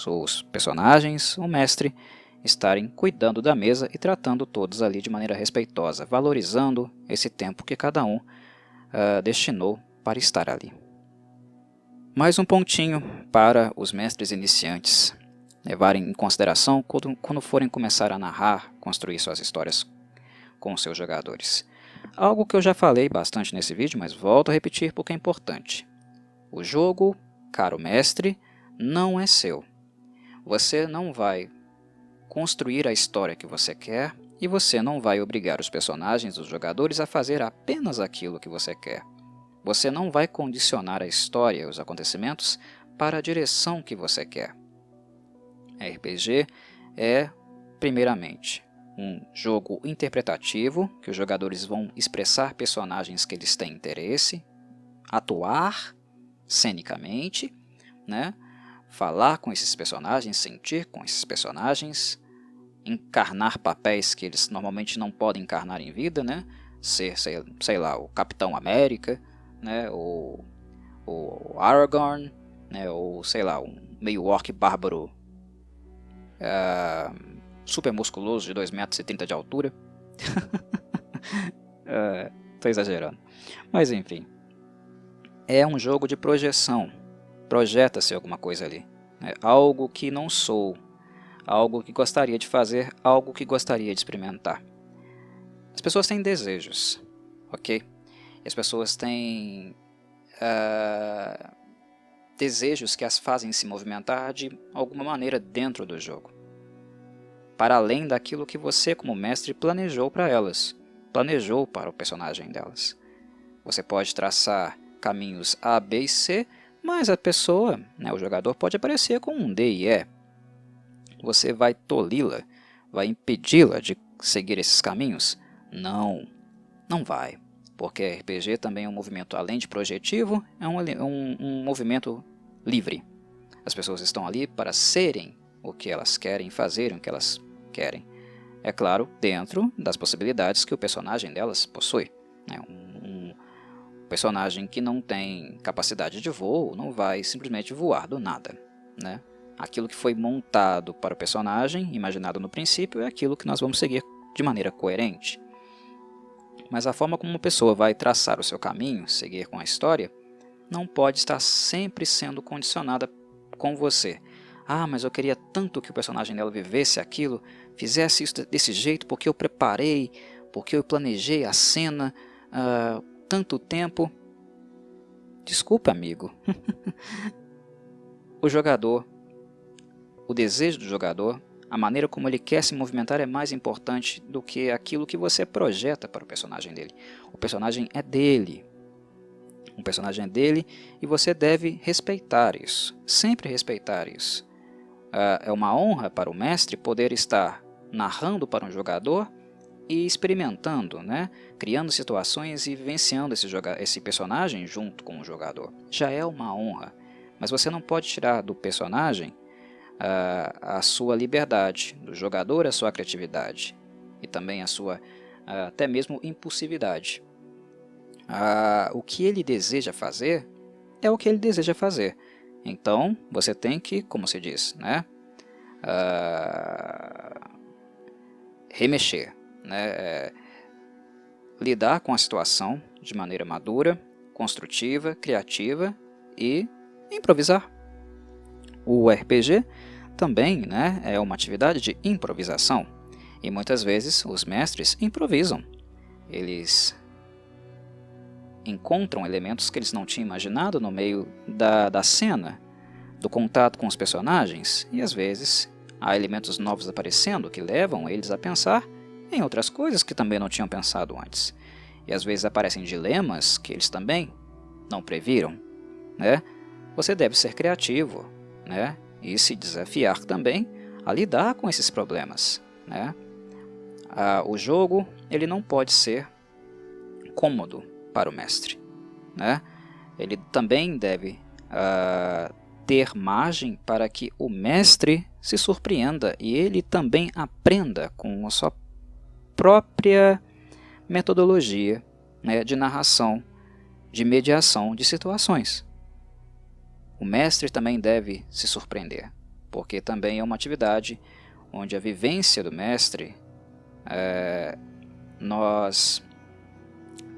Os personagens, o mestre, estarem cuidando da mesa e tratando todos ali de maneira respeitosa, valorizando esse tempo que cada um destinou para estar ali. Mais um pontinho para os mestres iniciantes levarem em consideração quando forem começar a narrar, construir suas histórias com seus jogadores. Algo que eu já falei bastante nesse vídeo, mas volto a repetir porque é importante. O jogo, caro mestre, não é seu. Você não vai construir a história que você quer e você não vai obrigar os personagens, os jogadores, a fazer apenas aquilo que você quer. Você não vai condicionar a história e os acontecimentos para a direção que você quer. RPG é, primeiramente, um jogo interpretativo, que os jogadores vão expressar personagens que eles têm interesse, atuar cenicamente, né? Falar com esses personagens, sentir com esses personagens, encarnar papéis que eles normalmente não podem encarnar em vida, né? Ser, sei lá, o Capitão América, né? O Aragorn, né? Ou sei lá, um meio orc bárbaro super musculoso de 2,30 m de altura. Tô exagerando. Mas enfim, é um jogo de projeção. Projeta-se alguma coisa ali, né? Algo que não sou, algo que gostaria de fazer, algo que gostaria de experimentar. As pessoas têm desejos, ok? E as pessoas têm desejos que as fazem se movimentar de alguma maneira dentro do jogo, para além daquilo que você, como mestre, planejou para elas, planejou para o personagem delas. Você pode traçar caminhos A, B e C, mas a pessoa, né, o jogador, pode aparecer com um D e E. Você vai tolhi-la, vai impedi-la de seguir esses caminhos? Não, não vai, porque RPG também é um movimento, além de projetivo, é um movimento livre. As pessoas estão ali para serem o que elas querem, fazerem o que elas querem. É claro, dentro das possibilidades que o personagem delas possui. Um personagem que não tem capacidade de voo não vai simplesmente voar do nada, né? Aquilo que foi montado para o personagem, imaginado no princípio, é aquilo que nós vamos seguir de maneira coerente. Mas a forma como uma pessoa vai traçar o seu caminho, seguir com a história, não pode estar sempre sendo condicionada com você. Ah, mas eu queria tanto que o personagem dela vivesse aquilo, fizesse isso desse jeito, porque eu preparei, porque eu planejei a cena tanto tempo. Desculpa, amigo. O jogador, o desejo do jogador, a maneira como ele quer se movimentar é mais importante do que aquilo que você projeta para o personagem dele. O personagem é dele. O personagem é dele e você deve respeitar isso, sempre respeitar isso. É uma honra para o mestre poder estar narrando para um jogador e experimentando, né? Criando situações e vivenciando esse personagem junto com o jogador. Já é uma honra, mas você não pode tirar do personagem a sua liberdade, do jogador a sua criatividade e também a sua até mesmo impulsividade. O que ele deseja fazer é o que ele deseja fazer. Então, você tem que, como se diz, né? Remexer, né? Lidar com a situação de maneira madura, construtiva, criativa e improvisar. O RPG também, né, é uma atividade de improvisação e muitas vezes os mestres improvisam. Eles encontram elementos que eles não tinham imaginado no meio da cena, do contato com os personagens, e às vezes há elementos novos aparecendo que levam eles a pensar em outras coisas que também não tinham pensado antes. E às vezes aparecem dilemas que eles também não previram, né? Você deve ser criativo, né? E se desafiar também a lidar com esses problemas, né? O jogo ele não pode ser cômodo para o mestre, né? Ele também deve ter margem para que o mestre se surpreenda e ele também aprenda com a sua própria metodologia, né, de narração, de mediação de situações. O mestre também deve se surpreender, porque também é uma atividade onde a vivência do mestre nós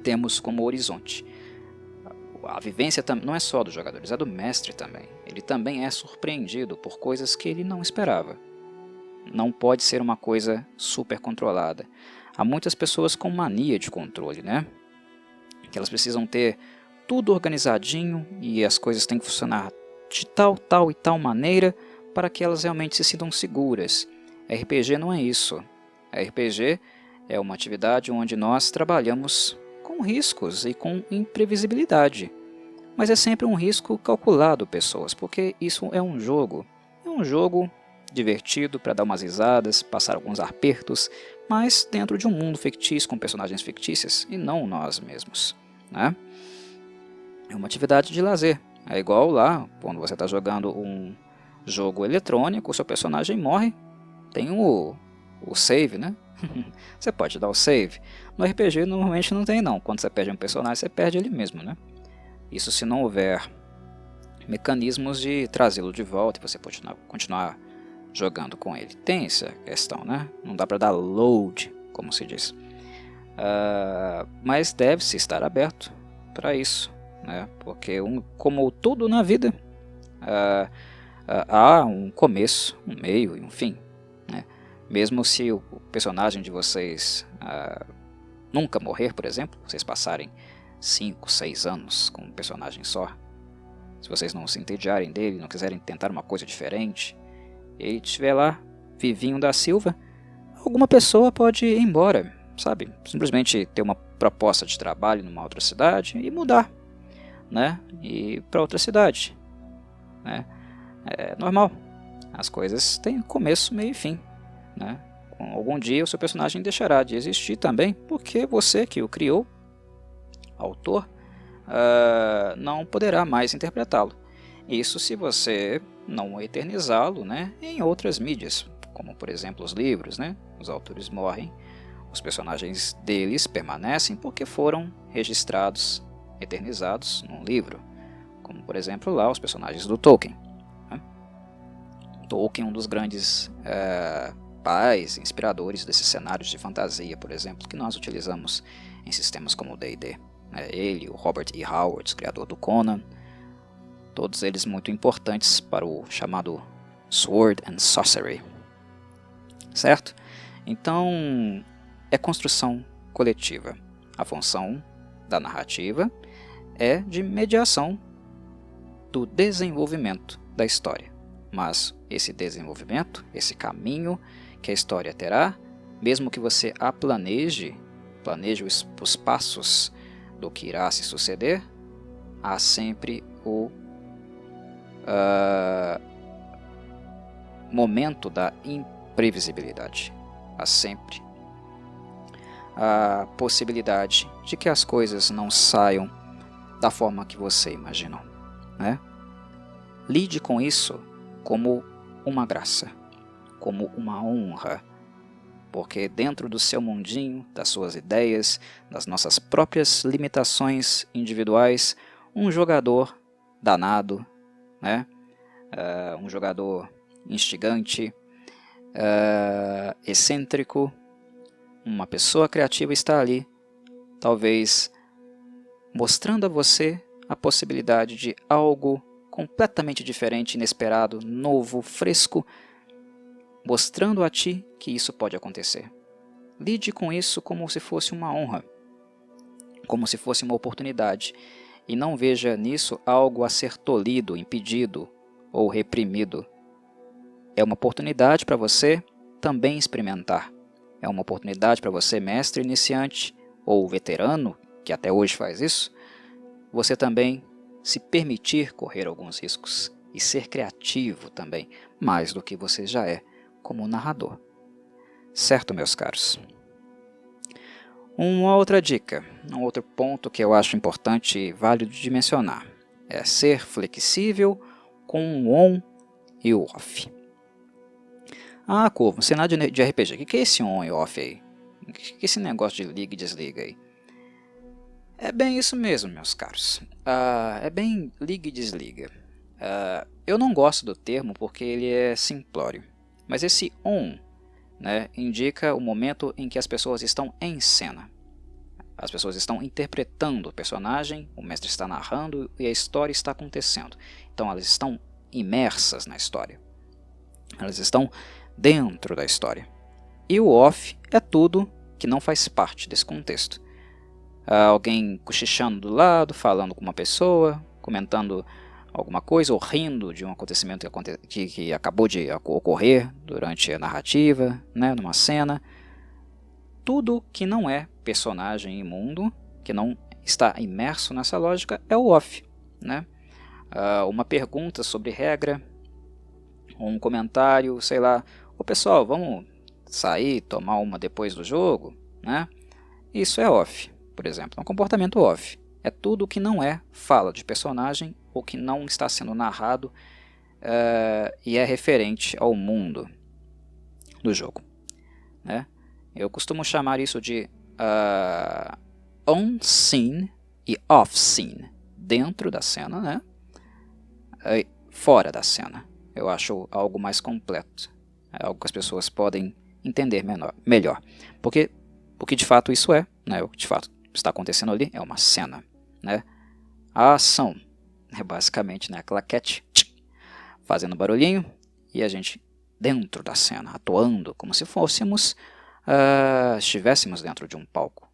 temos como horizonte. A vivência não é só dos jogadores, é do mestre também. Ele também é surpreendido por coisas que ele não esperava. Não pode ser uma coisa super controlada. Há muitas pessoas com mania de controle, né? Que elas precisam ter tudo organizadinho e as coisas têm que funcionar de tal e tal maneira para que elas realmente se sintam seguras. RPG não é isso. RPG é uma atividade onde nós trabalhamos com com riscos e com imprevisibilidade. Mas é sempre um risco calculado, pessoas, porque isso é um jogo. É um jogo divertido para dar umas risadas, passar alguns apertos, mas dentro de um mundo fictício com personagens fictícias e não nós mesmos, né? É uma atividade de lazer. É igual lá, quando você está jogando um jogo eletrônico, o seu personagem morre, tem o save, né? Você pode dar o save. No RPG normalmente não tem não. Quando você perde um personagem, você perde ele mesmo, né? Isso se não houver mecanismos de trazê-lo de volta e você continuar jogando com ele. Tem essa questão, né? Não dá para dar load, como se diz. Mas deve-se estar aberto para isso, né? Porque como tudo na vida, há um começo, um meio e um fim, né? Mesmo se o personagem de vocês nunca morrer, por exemplo, vocês passarem 5, 6 anos com um personagem só, se vocês não se entediarem dele, não quiserem tentar uma coisa diferente, ele estiver lá, vivinho da Silva, alguma pessoa pode ir embora, sabe? Simplesmente ter uma proposta de trabalho numa outra cidade e mudar, né? E para outra cidade, né? É normal. As coisas têm começo, meio e fim, né? Algum dia o seu personagem deixará de existir também, porque você que o criou, autor, não poderá mais interpretá-lo. Isso se você não eternizá-lo, né, em outras mídias, como por exemplo os livros, né? Os autores morrem, os personagens deles permanecem porque foram registrados, eternizados num livro, como por exemplo lá os personagens do Tolkien, né? Tolkien, um dos grandes pais, inspiradores desses cenários de fantasia, por exemplo, que nós utilizamos em sistemas como o D&D. Ele, o Robert E. Howard, criador do Conan, todos eles muito importantes para o chamado Sword and Sorcery, certo? Então, é construção coletiva. A função da narrativa é de mediação do desenvolvimento da história. Mas esse desenvolvimento, esse caminho que a história terá, mesmo que você a planeje os passos do que irá se suceder, há sempre o momento da imprevisibilidade. Há sempre a possibilidade de que as coisas não saiam da forma que você imaginou, né? Lide com isso como uma graça, como uma honra, porque dentro do seu mundinho, das suas ideias, das nossas próprias limitações individuais, um jogador danado, né? Um jogador instigante, excêntrico, uma pessoa criativa está ali, talvez mostrando a você a possibilidade de algo completamente diferente, inesperado, novo, fresco, mostrando a ti que isso pode acontecer. Lide com isso como se fosse uma honra, como se fosse uma oportunidade, e não veja nisso algo a ser tolhido, impedido ou reprimido. É uma oportunidade para você também experimentar. É uma oportunidade para você, mestre iniciante ou veterano, que até hoje faz isso, você também se permitir correr alguns riscos e ser criativo também, mais do que você já é como narrador. Certo, meus caros? Uma outra dica, um outro ponto que eu acho importante e válido de mencionar, é ser flexível com o on e o off. Corvo, cenário de RPG, o que é esse on e off aí? O que é esse negócio de liga e desliga aí? É bem isso mesmo, meus caros. É bem liga e desliga. Eu não gosto do termo porque ele é simplório. Mas esse on, né, indica o momento em que as pessoas estão em cena. As pessoas estão interpretando o personagem, o mestre está narrando e a história está acontecendo. Então elas estão imersas na história. Elas estão dentro da história. E o off é tudo que não faz parte desse contexto. Alguém cochichando do lado, falando com uma pessoa, comentando alguma coisa ou rindo de um acontecimento que acabou de ocorrer durante a narrativa, né, numa cena. Tudo que não é personagem imundo que não está imerso nessa lógica, é o off, né? Uma pergunta sobre regra, um comentário, sei lá, ô pessoal, vamos sair, tomar uma depois do jogo, né? Isso é off, por exemplo, é um comportamento off. É tudo que não é fala de personagem ou que não está sendo narrado e é referente ao mundo do jogo, né? Eu costumo chamar isso de on-scene e off-scene, dentro da cena, né? E fora da cena. Eu acho algo mais completo, é algo que as pessoas podem entender melhor. Porque o que de fato isso é, né? O que de fato está acontecendo ali é uma cena, né? A ação é basicamente, né, a claquete fazendo barulhinho e a gente dentro da cena, atuando como se fôssemos, estivéssemos dentro de um palco.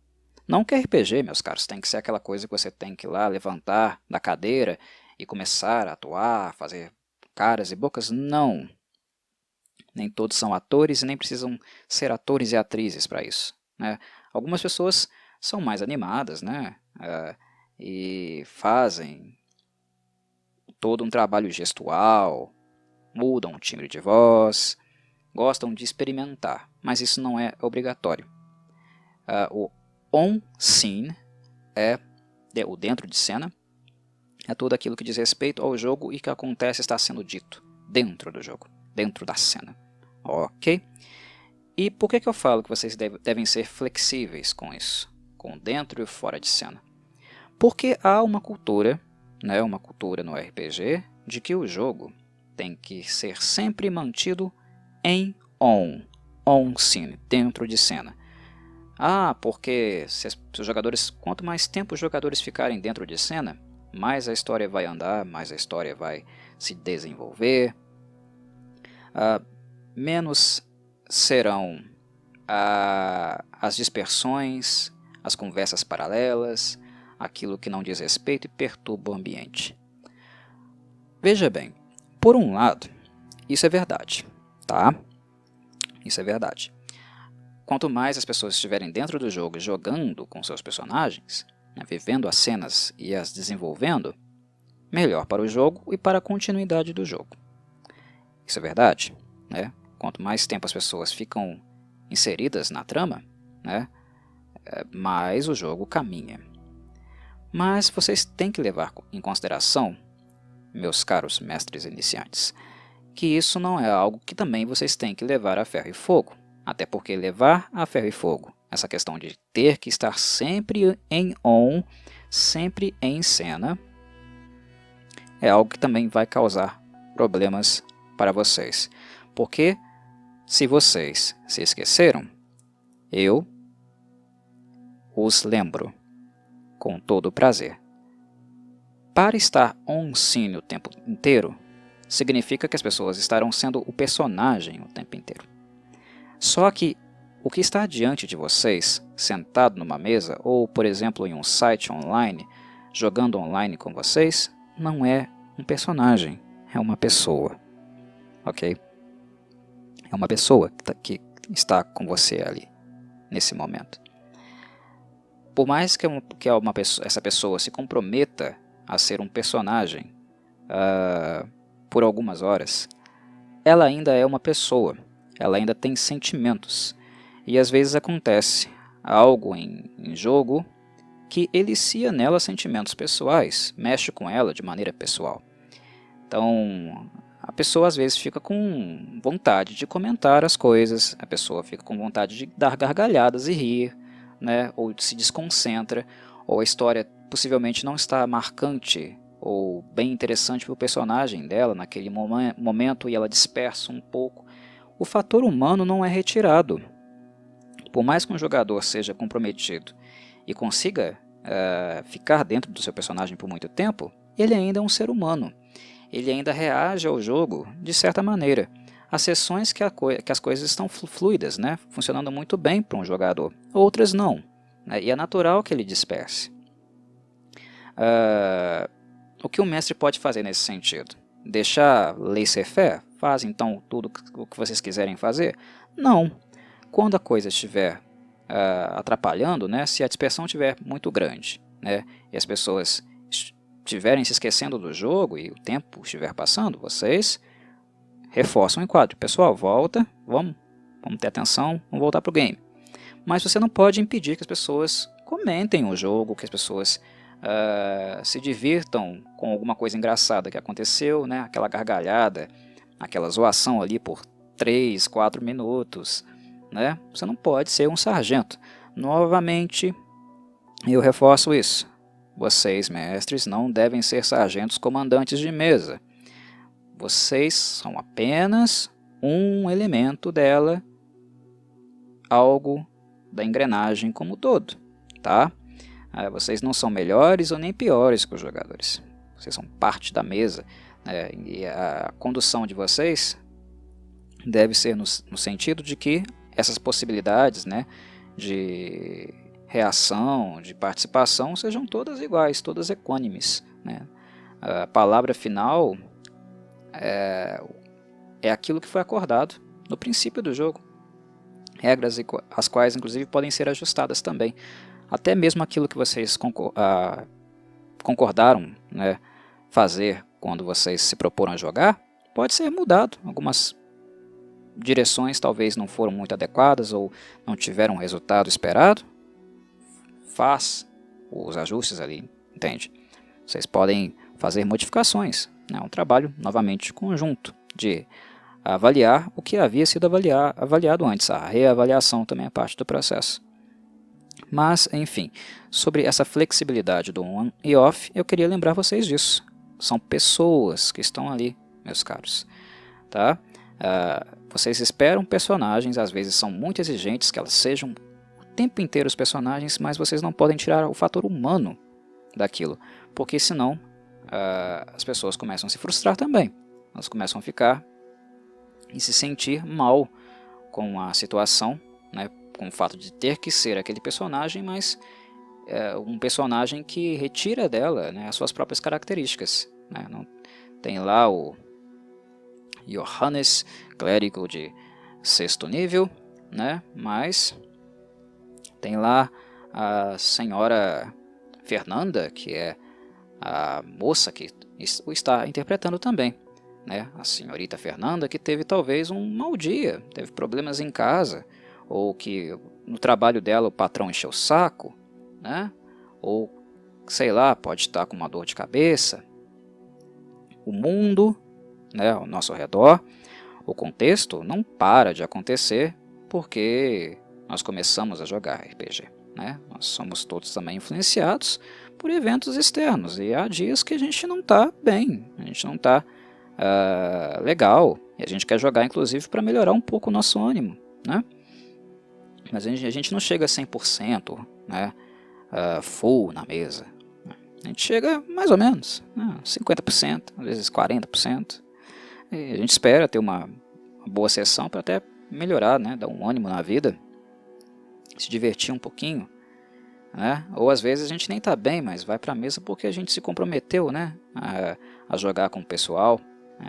Não que RPG, meus caros, tem que ser aquela coisa que você tem que ir lá levantar da cadeira e começar a atuar, fazer caras e bocas. Não. Nem todos são atores e nem precisam ser atores e atrizes para isso, né? Algumas pessoas são mais animadas, né? E fazem todo um trabalho gestual, mudam o timbre de voz, gostam de experimentar, mas isso não é obrigatório. O on-scene é o dentro de cena, é tudo aquilo que diz respeito ao jogo e que acontece está sendo dito dentro do jogo, dentro da cena. Ok? E por que eu falo que vocês devem ser flexíveis com isso, com dentro e fora de cena? Porque há uma cultura, né, uma cultura no RPG, de que o jogo tem que ser sempre mantido em on-scene, dentro de cena. Porque se os jogadores, quanto mais tempo os jogadores ficarem dentro de cena, mais a história vai andar, mais a história vai se desenvolver, menos serão as dispersões, as conversas paralelas, aquilo que não diz respeito e perturba o ambiente. Veja bem, por um lado, isso é verdade, tá? Isso é verdade. Quanto mais as pessoas estiverem dentro do jogo jogando com seus personagens, né, vivendo as cenas e as desenvolvendo, melhor para o jogo e para a continuidade do jogo. Isso é verdade, né? Quanto mais tempo as pessoas ficam inseridas na trama, né, mais o jogo caminha. Mas vocês têm que levar em consideração, meus caros mestres iniciantes, que isso não é algo que também vocês têm que levar a ferro e fogo. Até porque levar a ferro e fogo, essa questão de ter que estar sempre em on, sempre em cena, é algo que também vai causar problemas para vocês. Porque se vocês se esqueceram, eu os lembro com todo prazer. Para estar on-scene o tempo inteiro, significa que as pessoas estarão sendo o personagem o tempo inteiro. Só que o que está diante de vocês, sentado numa mesa ou, por exemplo, em um site online, jogando online com vocês, não é um personagem, é uma pessoa. Ok? É uma pessoa que está com você ali, nesse momento. Por mais que essa pessoa se comprometa a ser um personagem por algumas horas, ela ainda é uma pessoa, ela ainda tem sentimentos. E às vezes acontece algo em jogo que elicia nela sentimentos pessoais, mexe com ela de maneira pessoal. Então, a pessoa às vezes fica com vontade de comentar as coisas, a pessoa fica com vontade de dar gargalhadas e rir, né? Ou se desconcentra, ou a história possivelmente não está marcante ou bem interessante para o personagem dela naquele momento e ela dispersa um pouco. O fator humano não é retirado. Por mais que um jogador seja comprometido e consiga ficar dentro do seu personagem por muito tempo, ele ainda é um ser humano. Ele ainda reage ao jogo de certa maneira. Há sessões que as coisas estão fluidas, né? Funcionando muito bem para um jogador. Outras não, né? E é natural que ele disperse. O que o mestre pode fazer nesse sentido? Deixar laissez-faire? Faz então tudo o que vocês quiserem fazer? Não. Quando a coisa estiver atrapalhando, né, se a dispersão estiver muito grande, né, e as pessoas estiverem se esquecendo do jogo e o tempo estiver passando, vocês reforçam o enquadro. Pessoal, volta, vamos ter atenção, vamos voltar para o game. Mas você não pode impedir que as pessoas comentem o jogo, que as pessoas se divirtam com alguma coisa engraçada que aconteceu, né, aquela gargalhada, aquela zoação ali por 3, 4 minutos, né? Você não pode ser um sargento. Novamente, eu reforço isso. Vocês, mestres, não devem ser sargentos comandantes de mesa. Vocês são apenas um elemento dela, algo da engrenagem como um todo, tá? Vocês não são melhores ou nem piores que os jogadores. Vocês são parte da mesa, né? E a condução de vocês deve ser no sentido de que essas possibilidades, né, de reação, de participação, sejam todas iguais, todas equânimes, né? A palavra final é aquilo que foi acordado no princípio do jogo. Regras as quais, inclusive, podem ser ajustadas também. Até mesmo aquilo que vocês concordaram, né, fazer quando vocês se proporam a jogar, pode ser mudado. Algumas direções talvez não foram muito adequadas ou não tiveram o resultado esperado. Faz os ajustes ali, entende? Vocês podem fazer modificações. É um trabalho, novamente, conjunto de avaliar o que havia sido avaliado antes. A reavaliação também é parte do processo. Mas, enfim, sobre essa flexibilidade do on e off, eu queria lembrar vocês disso. São pessoas que estão ali, meus caros. Tá? Vocês esperam personagens, às vezes são muito exigentes, que elas sejam o tempo inteiro os personagens, mas vocês não podem tirar o fator humano daquilo, porque senão as pessoas começam a se frustrar também. Elas começam a ficar e se sentir mal com a situação, né, com o fato de ter que ser aquele personagem, mas um personagem que retira dela, né, as suas próprias características. Né? Não, tem lá o Johannes, clérigo de 6º nível, né, mas tem lá a senhora Fernanda, que é a moça que o está interpretando também. Né? A senhorita Fernanda, que teve talvez um mau dia, teve problemas em casa, ou que no trabalho dela o patrão encheu o saco, né? Ou sei lá, pode estar com uma dor de cabeça. O mundo, né, ao nosso redor, o contexto não para de acontecer porque nós começamos a jogar RPG. Né? Nós somos todos também influenciados por eventos externos e há dias que a gente não está bem, a gente não está legal, e a gente quer jogar inclusive para melhorar um pouco o nosso ânimo, né? Mas a gente não chega a 100%, né, full na mesa, a gente chega mais ou menos, né, 50%, às vezes 40%, e a gente espera ter uma boa sessão para até melhorar, né, dar um ânimo na vida, se divertir um pouquinho, né? Ou às vezes a gente nem está bem, mas vai para a mesa porque a gente se comprometeu, né, a jogar com o pessoal,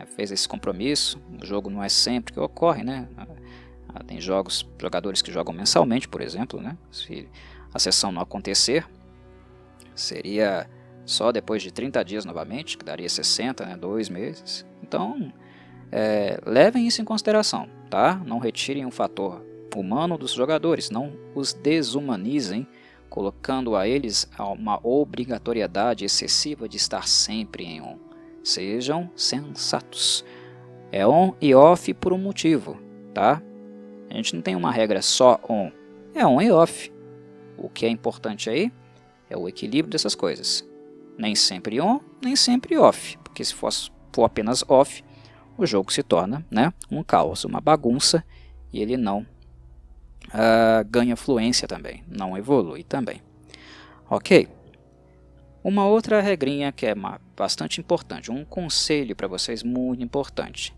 fez esse compromisso. O jogo não é sempre que ocorre, né? Tem jogadores que jogam mensalmente, por exemplo, né? Se a sessão não acontecer, seria só depois de 30 dias novamente, que daria 60, né? 2 meses. Então, levem isso em consideração, tá? Não retirem o fator humano dos jogadores, não os desumanizem, colocando a eles uma obrigatoriedade excessiva de estar sempre em on. Sejam sensatos. É on e off por um motivo, tá? A gente não tem uma regra só on. É on e off. O que é importante aí é o equilíbrio dessas coisas. Nem sempre on, nem sempre off. Porque se for apenas off, o jogo se torna, né, um caos, uma bagunça, e ele não ganha fluência também, não evolui também. Ok? Uma outra regrinha que é bastante importante, um conselho para vocês muito importante.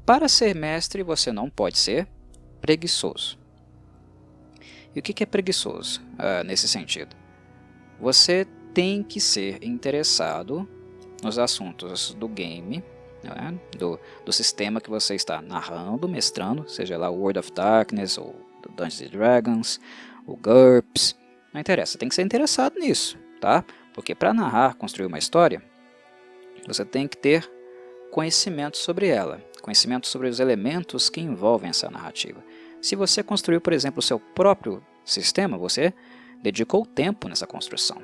Para ser mestre, você não pode ser preguiçoso. E o que é preguiçoso nesse sentido? Você tem que ser interessado nos assuntos do game, né, do sistema que você está narrando, mestrando, seja lá World of Darkness ou Dungeons & Dragons, o GURPS, não interessa, tem que ser interessado nisso, tá? Porque para narrar, construir uma história, você tem que ter conhecimento sobre ela, conhecimento sobre os elementos que envolvem essa narrativa. Se você construiu, por exemplo, o seu próprio sistema, você dedicou tempo nessa construção,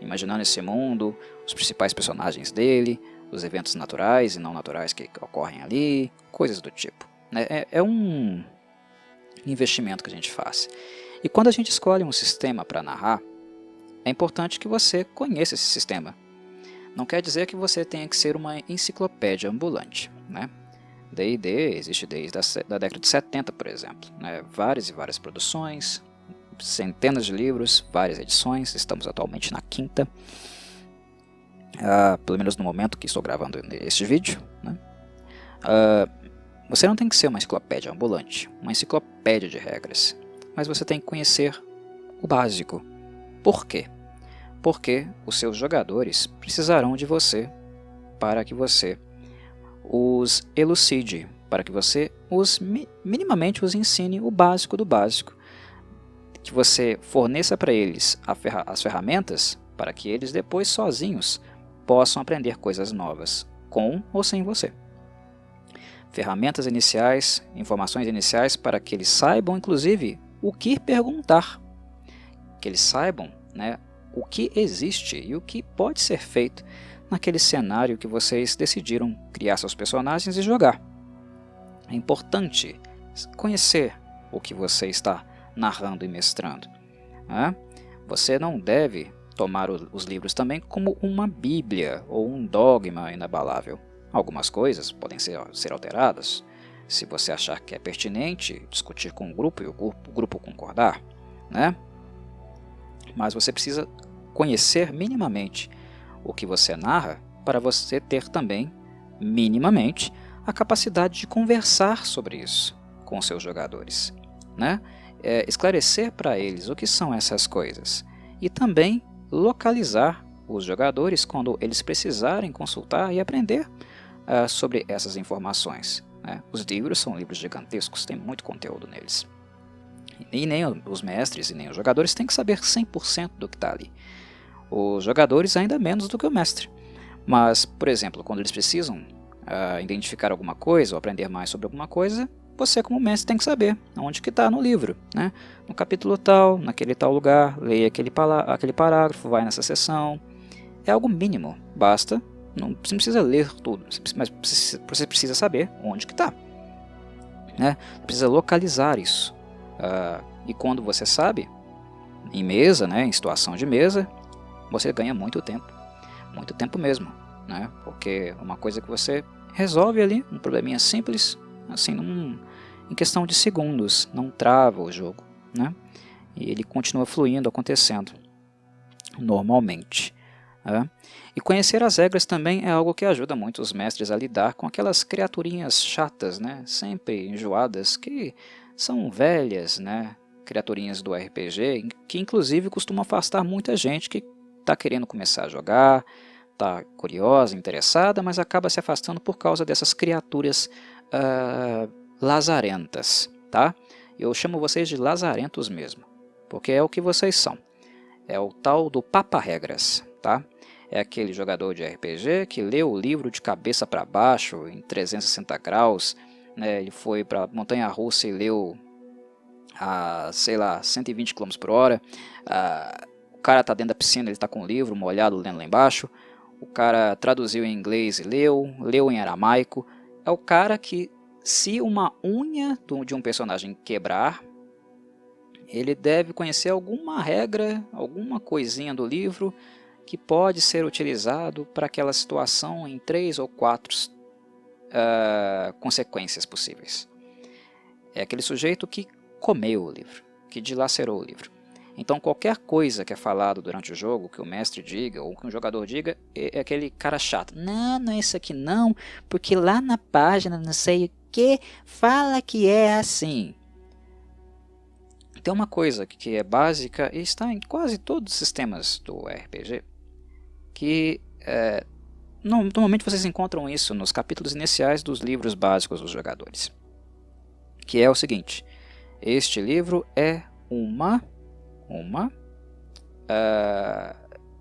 imaginando esse mundo, os principais personagens dele, os eventos naturais e não naturais que ocorrem ali, coisas do tipo. É um investimento que a gente faz. E quando a gente escolhe um sistema para narrar, é importante que você conheça esse sistema. Não quer dizer que você tenha que ser uma enciclopédia ambulante, né? D&D existe desde a década de 70, por exemplo, né? Várias e várias produções, centenas de livros, várias edições, estamos atualmente na 5ª, pelo menos no momento que estou gravando este vídeo, né? Você não tem que ser uma enciclopédia ambulante, uma enciclopédia de regras, mas você tem que conhecer o básico. Por quê? Porque os seus jogadores precisarão de você para que você os elucide, para que você minimamente os ensine o básico do básico, que você forneça para eles as ferramentas para que eles depois sozinhos possam aprender coisas novas, com ou sem você. Ferramentas iniciais, informações iniciais para que eles saibam, inclusive, o que perguntar, que eles saibam, né, o que existe e o que pode ser feito naquele cenário que vocês decidiram criar seus personagens e jogar. É importante conhecer o que você está narrando e mestrando, né? Você não deve tomar os livros também como uma bíblia ou um dogma inabalável. Algumas coisas podem ser alteradas, se você achar que é pertinente discutir com o grupo e o grupo concordar, né? Mas você precisa conhecer minimamente o que você narra para você ter também, minimamente, a capacidade de conversar sobre isso com seus jogadores, né? Esclarecer para eles o que são essas coisas e também localizar os jogadores quando eles precisarem consultar e aprender sobre essas informações, né? Os livros são livros gigantescos, tem muito conteúdo neles. E nem os mestres e nem os jogadores têm que saber 100% do que está ali. Os jogadores ainda menos do que o mestre. Mas, por exemplo, quando eles precisam identificar alguma coisa ou aprender mais sobre alguma coisa, você como mestre tem que saber onde que está no livro, né? No capítulo tal, naquele tal lugar, leia aquele parágrafo, vai nessa seção. É algo mínimo, basta, você não precisa ler tudo, mas você precisa saber onde que está, né? Você precisa localizar isso. E quando você sabe, em mesa, né, em situação de mesa, você ganha muito tempo mesmo, né? Porque uma coisa que você resolve ali, um probleminha simples, assim, em questão de segundos, não trava o jogo, né? E ele continua fluindo, acontecendo normalmente, né? E conhecer as regras também é algo que ajuda muito os mestres a lidar com aquelas criaturinhas chatas, né? Sempre enjoadas, que são velhas, né? Criaturinhas do RPG, que inclusive costumam afastar muita gente que está querendo começar a jogar, está curiosa, interessada, mas acaba se afastando por causa dessas criaturas lazarentas, tá? Eu chamo vocês de lazarentos mesmo, porque é o que vocês são. É o tal do papa-regras, tá? É aquele jogador de RPG que leu o livro de cabeça para baixo, em 360 graus, né? Ele foi para a montanha-russa e leu sei lá, 120 km por hora. O cara está dentro da piscina, ele está com o livro molhado lendo lá embaixo. O cara traduziu em inglês e leu em aramaico. É o cara que, se uma unha de um personagem quebrar, ele deve conhecer alguma regra, alguma coisinha do livro que pode ser utilizado para aquela situação em 3 ou 4 consequências possíveis. É aquele sujeito que comeu o livro, que dilacerou o livro. Então qualquer coisa que é falado durante o jogo, que o mestre diga ou que um jogador diga, é aquele cara chato. Não é isso aqui não, porque lá na página não sei o que fala que é assim. Tem uma coisa que é básica e está em quase todos os sistemas do RPG, que normalmente vocês encontram isso nos capítulos iniciais dos livros básicos dos jogadores, que é o seguinte: este livro é uma uma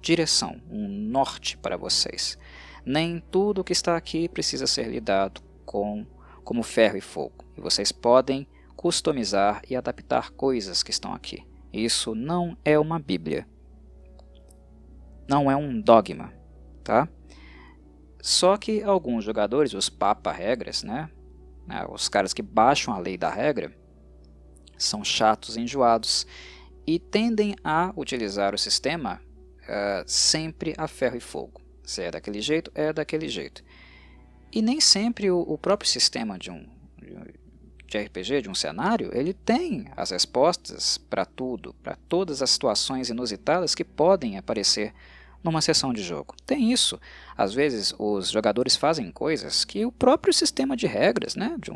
direção, um norte para vocês. Nem tudo que está aqui precisa ser lidado como ferro e fogo. E vocês podem customizar e adaptar coisas que estão aqui. Isso não é uma Bíblia. Não é um dogma, tá? Só que alguns jogadores, os papa-regras, né, os caras que baixam a lei da regra, são chatos e enjoados e tendem a utilizar o sistema sempre a ferro e fogo. Se é daquele jeito, é daquele jeito. E nem sempre o próprio sistema de RPG, de um cenário, ele tem as respostas para tudo, para todas as situações inusitadas que podem aparecer numa sessão de jogo. Tem isso. Às vezes os jogadores fazem coisas que o próprio sistema de regras, né, de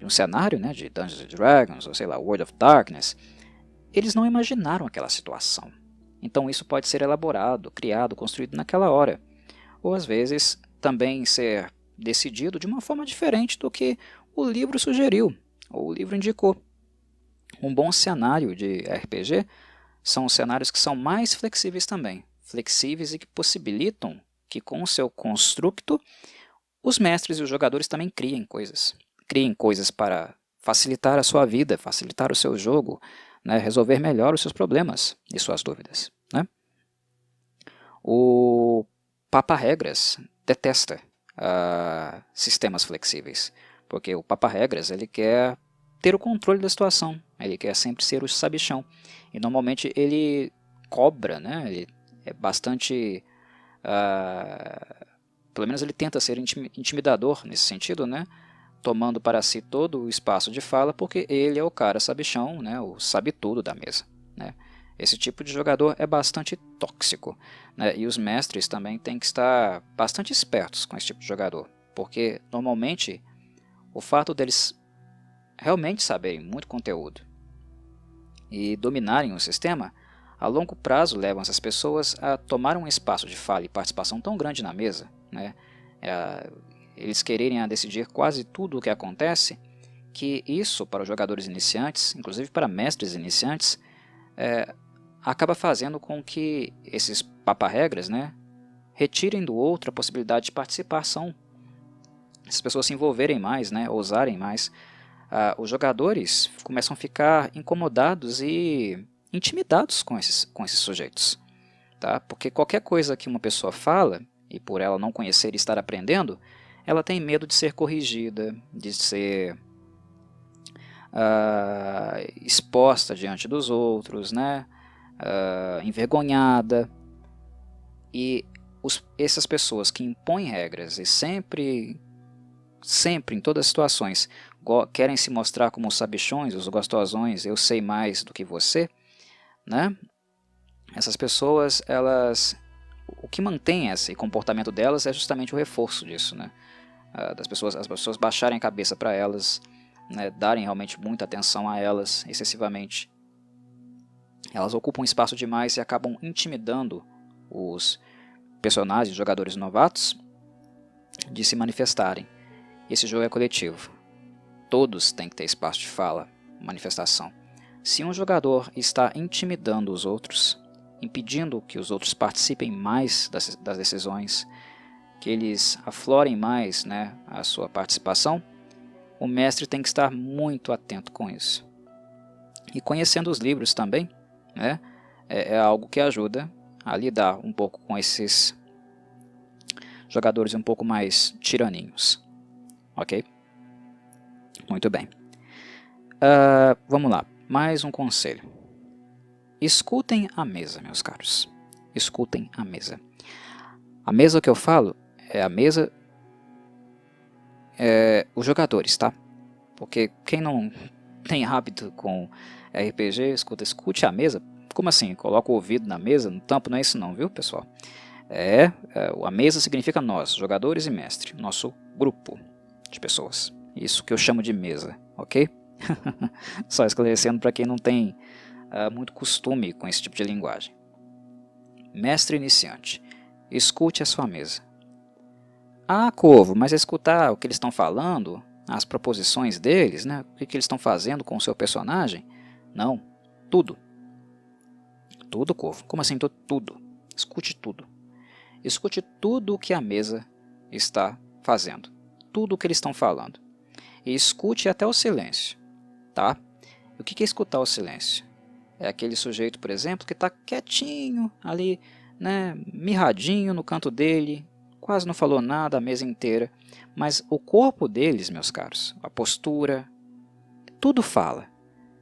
um cenário, né, de Dungeons and Dragons, ou sei lá, World of Darkness, eles não imaginaram aquela situação. Então isso pode ser elaborado, criado, construído naquela hora. Ou às vezes também ser decidido de uma forma diferente do que o livro sugeriu, ou o livro indicou. Um bom cenário de RPG são os cenários que são mais flexíveis também. Flexíveis e que possibilitam que com o seu construto, os mestres e os jogadores também criem coisas. Criem coisas para facilitar a sua vida, facilitar o seu jogo, né, resolver melhor os seus problemas e suas dúvidas. Né? O Papa-regras detesta sistemas flexíveis, porque o Papa-regras ele quer ter o controle da situação, ele quer sempre ser o sabichão, e normalmente ele cobra, né? Ele é bastante, pelo menos ele tenta ser intimidador nesse sentido, né? Tomando para si todo o espaço de fala, porque ele é o cara sabichão, né? O sabe-tudo da mesa. Né? Esse tipo de jogador é bastante tóxico, né? E os mestres também têm que estar bastante espertos com esse tipo de jogador, porque normalmente o fato deles realmente saberem muito conteúdo e dominarem o sistema, a longo prazo levam essas pessoas a tomar um espaço de fala e participação tão grande na mesa, né? Eles quererem decidir quase tudo o que acontece, que isso para os jogadores iniciantes, inclusive para mestres iniciantes, acaba fazendo com que esses papa-regras, né, retirem do outro a possibilidade de participação. As pessoas se envolverem mais, né, ousarem mais. Os jogadores começam a ficar incomodados e intimidados com esses sujeitos. Tá? Porque qualquer coisa que uma pessoa fala, e por ela não conhecer e estar aprendendo, ela tem medo de ser corrigida, de ser exposta diante dos outros, né? Envergonhada. E essas pessoas que impõem regras e sempre em todas as situações, querem se mostrar como os sabichões, os gostosões, eu sei mais do que você, né? Essas pessoas, o que mantém esse comportamento delas é justamente o reforço disso, né? As pessoas baixarem a cabeça para elas, né? Darem realmente muita atenção a elas excessivamente. Elas ocupam espaço demais e acabam intimidando os personagens, jogadores novatos, de se manifestarem. Esse jogo é coletivo. Todos têm que ter espaço de fala, manifestação. Se um jogador está intimidando os outros, impedindo que os outros participem mais das decisões, que eles aflorem mais, né, a sua participação, o mestre tem que estar muito atento com isso. E conhecendo os livros também, né, é algo que ajuda a lidar um pouco com esses jogadores um pouco mais tiraninhos. Ok? Muito bem. Vamos lá. Mais um conselho. Escutem a mesa, meus caros. Escutem a mesa. A mesa que eu falo é a mesa... os jogadores, tá? Porque quem não tem hábito com RPG, escute a mesa. Como assim? Coloca o ouvido na mesa, no tampo, não é isso não, viu, pessoal? A mesa significa nós, jogadores e mestre. Nosso grupo de pessoas. Isso que eu chamo de mesa, ok? Só esclarecendo para quem não tem muito costume com esse tipo de linguagem. Mestre iniciante, escute a sua mesa. Corvo, mas escutar o que eles estão falando, as proposições deles, né? O que eles estão fazendo com o seu personagem? Não. tudo. Tudo, Corvo. Como assim tudo? Escute tudo. Escute tudo o que a mesa está fazendo. Tudo o que eles estão falando. E escute até o silêncio, tá? O que é escutar o silêncio? É aquele sujeito, por exemplo, que está quietinho ali, né, mirradinho no canto dele, quase não falou nada a mesa inteira, mas o corpo deles, meus caros, a postura, tudo fala.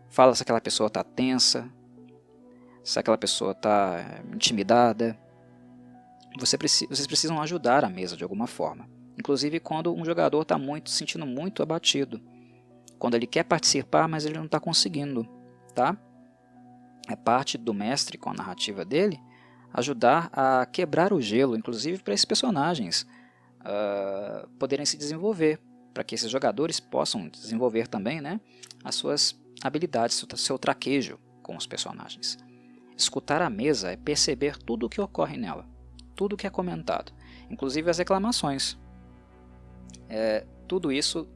Fala se aquela pessoa está tensa, se aquela pessoa está intimidada. Vocês precisam ajudar a mesa de alguma forma. Inclusive quando um jogador está se sentindo muito abatido. Quando ele quer participar, mas ele não está conseguindo. Tá? É parte do mestre, com a narrativa dele, ajudar a quebrar o gelo, inclusive para esses personagens poderem se desenvolver. Para que esses jogadores possam desenvolver também, né, as suas habilidades, seu traquejo com os personagens. Escutar a mesa é perceber tudo o que ocorre nela. Tudo o que é comentado. Inclusive as reclamações. Tudo isso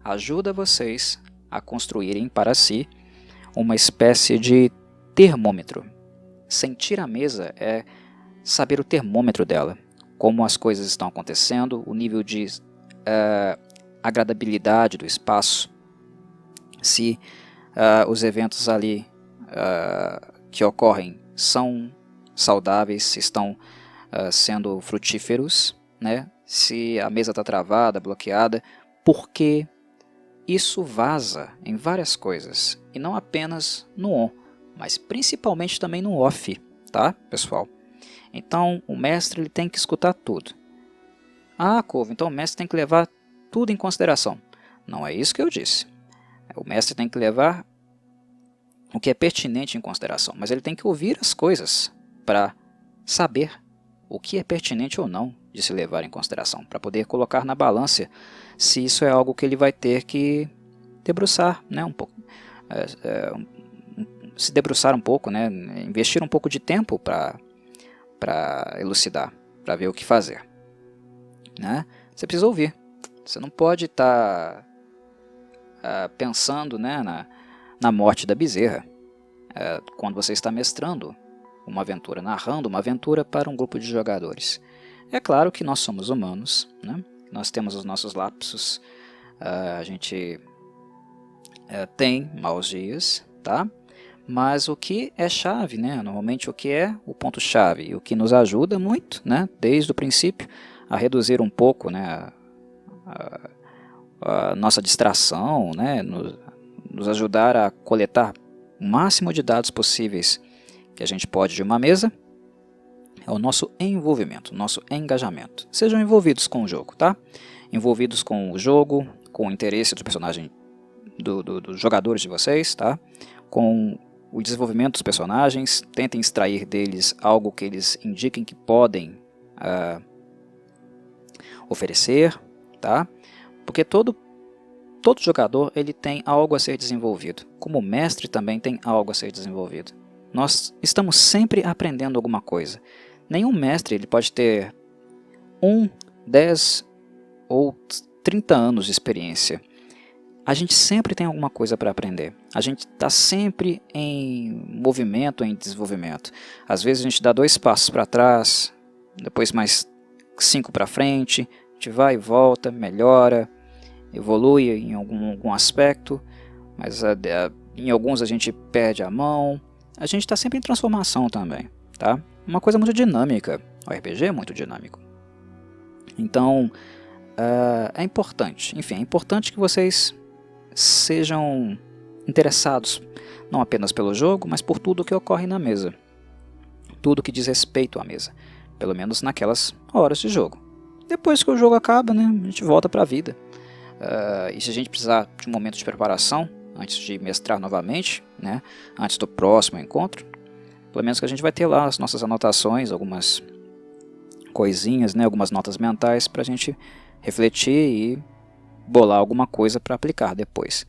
ajuda vocês a construírem para si uma espécie de termômetro. Sentir a mesa é saber o termômetro dela, como as coisas estão acontecendo, o nível de agradabilidade do espaço, se os eventos ali que ocorrem são saudáveis, se estão sendo frutíferos, né? Se a mesa está travada, bloqueada, porque isso vaza em várias coisas, e não apenas no on, mas principalmente também no off, tá, pessoal? Então, o mestre ele tem que escutar tudo. Ah, Corvo, então o mestre tem que levar tudo em consideração. Não é isso que eu disse. O mestre tem que levar o que é pertinente em consideração, mas ele tem que ouvir as coisas para saber o que é pertinente ou não de se levar em consideração, para poder colocar na balança se isso é algo que ele vai ter que debruçar, né, um pouco, se debruçar um pouco, né, investir um pouco de tempo para elucidar, para ver o que fazer. Né? Você precisa ouvir. Você não pode estar pensando, né, na morte da bezerra quando você está mestrando uma aventura, narrando uma aventura para um grupo de jogadores. É claro que nós somos humanos, né? Nós temos os nossos lapsos, a gente tem maus dias, tá? Mas o que é chave, né? Normalmente o que é o ponto-chave e o que nos ajuda muito, né, desde o princípio, a reduzir um pouco, né, a nossa distração, né, nos ajudar a coletar o máximo de dados possíveis que a gente pode de uma mesa, é o nosso envolvimento, nosso engajamento. Sejam envolvidos com o jogo, tá? Envolvidos com o jogo, com o interesse do personagem, dos jogadores de vocês, tá? Com o desenvolvimento dos personagens, tentem extrair deles algo que eles indiquem que podem oferecer, tá? Porque todo jogador ele tem algo a ser desenvolvido, como o mestre também tem algo a ser desenvolvido. Nós estamos sempre aprendendo alguma coisa. Nenhum mestre ele pode ter 1, 10 ou 30 anos de experiência. A gente sempre tem alguma coisa para aprender. A gente está sempre em movimento, em desenvolvimento. Às vezes a gente dá 2 passos para trás, depois mais 5 para frente, a gente vai e volta, melhora, evolui em algum aspecto, mas em alguns a gente perde a mão. A gente está sempre em transformação também, tá? Uma coisa muito dinâmica. O RPG é muito dinâmico. Então, é importante. Enfim, é importante que vocês sejam interessados não apenas pelo jogo, mas por tudo que ocorre na mesa. Tudo que diz respeito à mesa. Pelo menos naquelas horas de jogo. Depois que o jogo acaba, né, a gente volta para a vida. E se a gente precisar de um momento de preparação, antes de mestrar novamente, né, antes do próximo encontro, pelo menos que a gente vai ter lá as nossas anotações, algumas coisinhas, né, algumas notas mentais para a gente refletir e bolar alguma coisa para aplicar depois.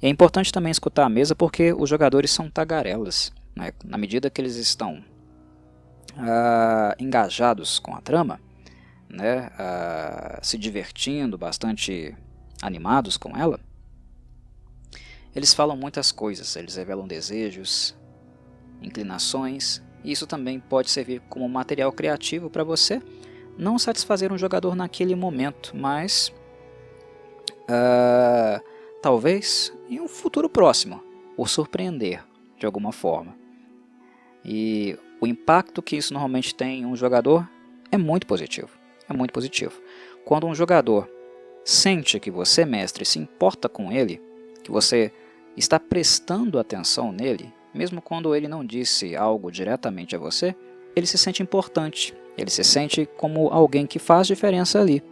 É importante também escutar a mesa porque os jogadores são tagarelas, né? Na medida que eles estão engajados com a trama, né, se divertindo, bastante animados com ela, eles falam muitas coisas, eles revelam desejos, inclinações. Isso também pode servir como material criativo para você não satisfazer um jogador naquele momento, mas talvez em um futuro próximo o surpreender de alguma forma. E o impacto que isso normalmente tem em um jogador é muito positivo. É muito positivo. Quando um jogador sente que você, mestre, se importa com ele, que você está prestando atenção nele, mesmo quando ele não disse algo diretamente a você, ele se sente importante. Ele se sente como alguém que faz diferença ali.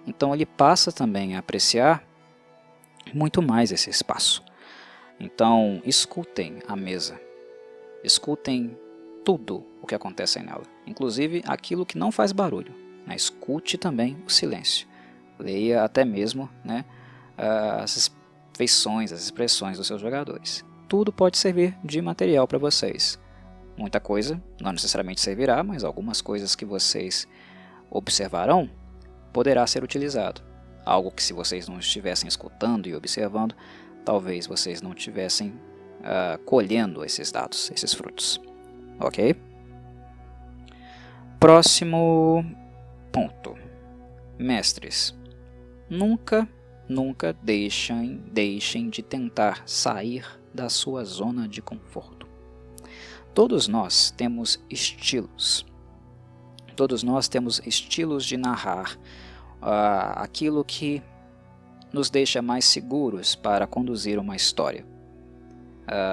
Então ele passa também a apreciar muito mais esse espaço. Então escutem a mesa. Escutem tudo o que acontece nela, inclusive aquilo que não faz barulho. Né? Escute também o silêncio. Leia até mesmo, né, as feições, as expressões dos seus jogadores. Tudo pode servir de material para vocês. Muita coisa não necessariamente servirá, mas algumas coisas que vocês observarão poderá ser utilizado. Algo que, se vocês não estivessem escutando e observando, talvez vocês não estivessem colhendo esses dados, esses frutos. Ok? Próximo ponto. Mestres, nunca deixem de tentar sair da sua zona de conforto. Todos nós temos estilos. Todos nós temos estilos de narrar aquilo que nos deixa mais seguros para conduzir uma história,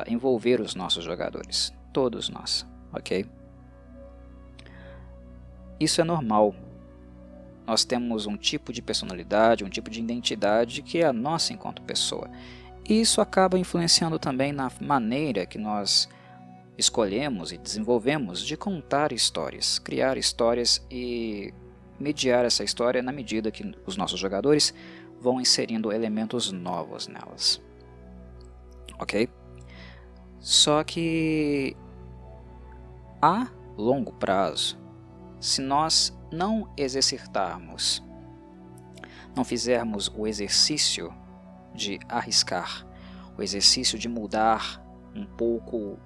envolver os nossos jogadores. Todos nós, ok? Isso é normal. Nós temos um tipo de personalidade, um tipo de identidade que é a nossa enquanto pessoa. E isso acaba influenciando também na maneira que nós escolhemos e desenvolvemos de contar histórias, criar histórias e mediar essa história na medida que os nossos jogadores vão inserindo elementos novos nelas. Ok? Só que a longo prazo, se nós não exercitarmos, não fizermos o exercício de arriscar, o exercício de mudar um pouco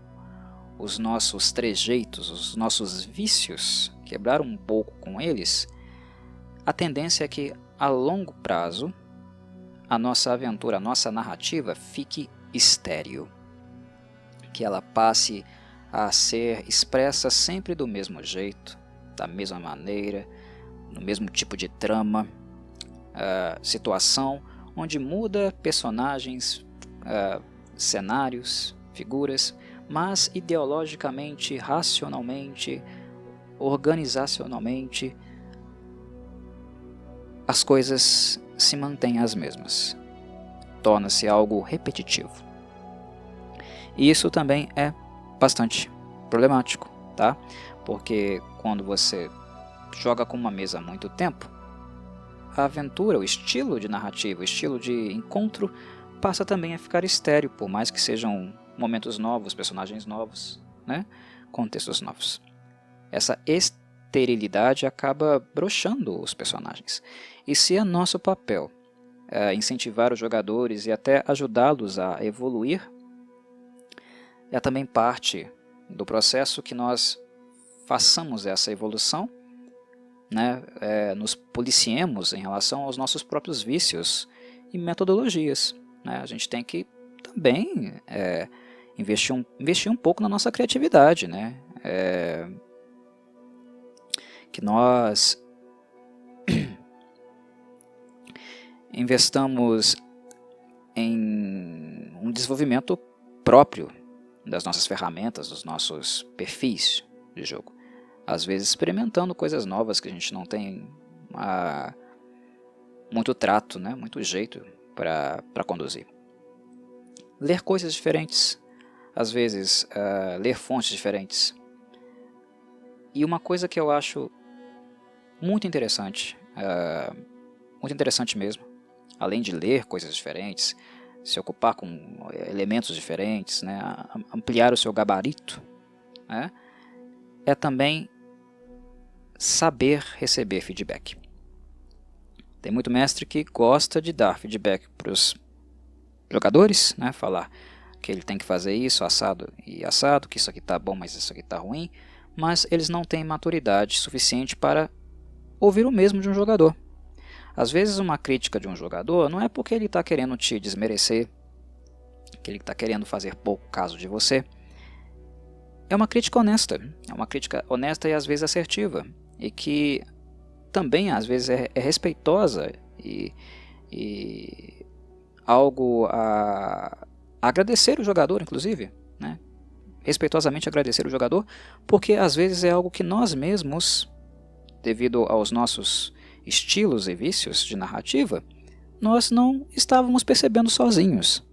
os nossos trejeitos, os nossos vícios, quebrar um pouco com eles, a tendência é que a longo prazo a nossa aventura, a nossa narrativa fique estéril, que ela passe a ser expressa sempre do mesmo jeito, da mesma maneira, no mesmo tipo de trama, situação, onde muda personagens, cenários, figuras, mas ideologicamente, racionalmente, organizacionalmente, as coisas se mantêm as mesmas. Torna-se algo repetitivo. E isso também é bastante problemático, tá? Porque quando você joga com uma mesa há muito tempo, a aventura, o estilo de narrativa, o estilo de encontro passa também a ficar estéril, por mais que sejam momentos novos, personagens novos, né? Contextos novos. Essa esterilidade acaba broxando os personagens. E se é nosso papel incentivar os jogadores e até ajudá-los a evoluir, é também parte do processo que nós façamos essa evolução, né? Nos policiemos em relação aos nossos próprios vícios e metodologias. Né? A gente tem que também investir um pouco na nossa criatividade, né? Que nós investamos em um desenvolvimento próprio das nossas ferramentas, dos nossos perfis de jogo. Às vezes experimentando coisas novas que a gente não tem muito trato, né? Muito jeito para conduzir. Ler coisas diferentes, às vezes ler fontes diferentes. E uma coisa que eu acho muito interessante mesmo, além de ler coisas diferentes, se ocupar com elementos diferentes, né, ampliar o seu gabarito, né, é também saber receber feedback. Tem muito mestre que gosta de dar feedback para os jogadores, né, falar, que ele tem que fazer isso, assado e assado, que isso aqui está bom, mas isso aqui está ruim, mas eles não têm maturidade suficiente para ouvir o mesmo de um jogador. Às vezes uma crítica de um jogador não é porque ele está querendo te desmerecer, que ele está querendo fazer pouco caso de você. É uma crítica honesta e às vezes assertiva, e que também às vezes é respeitosa e algo a agradecer o jogador, inclusive, né? Respeitosamente agradecer o jogador, porque às vezes é algo que nós mesmos, devido aos nossos estilos e vícios de narrativa, nós não estávamos percebendo sozinhos.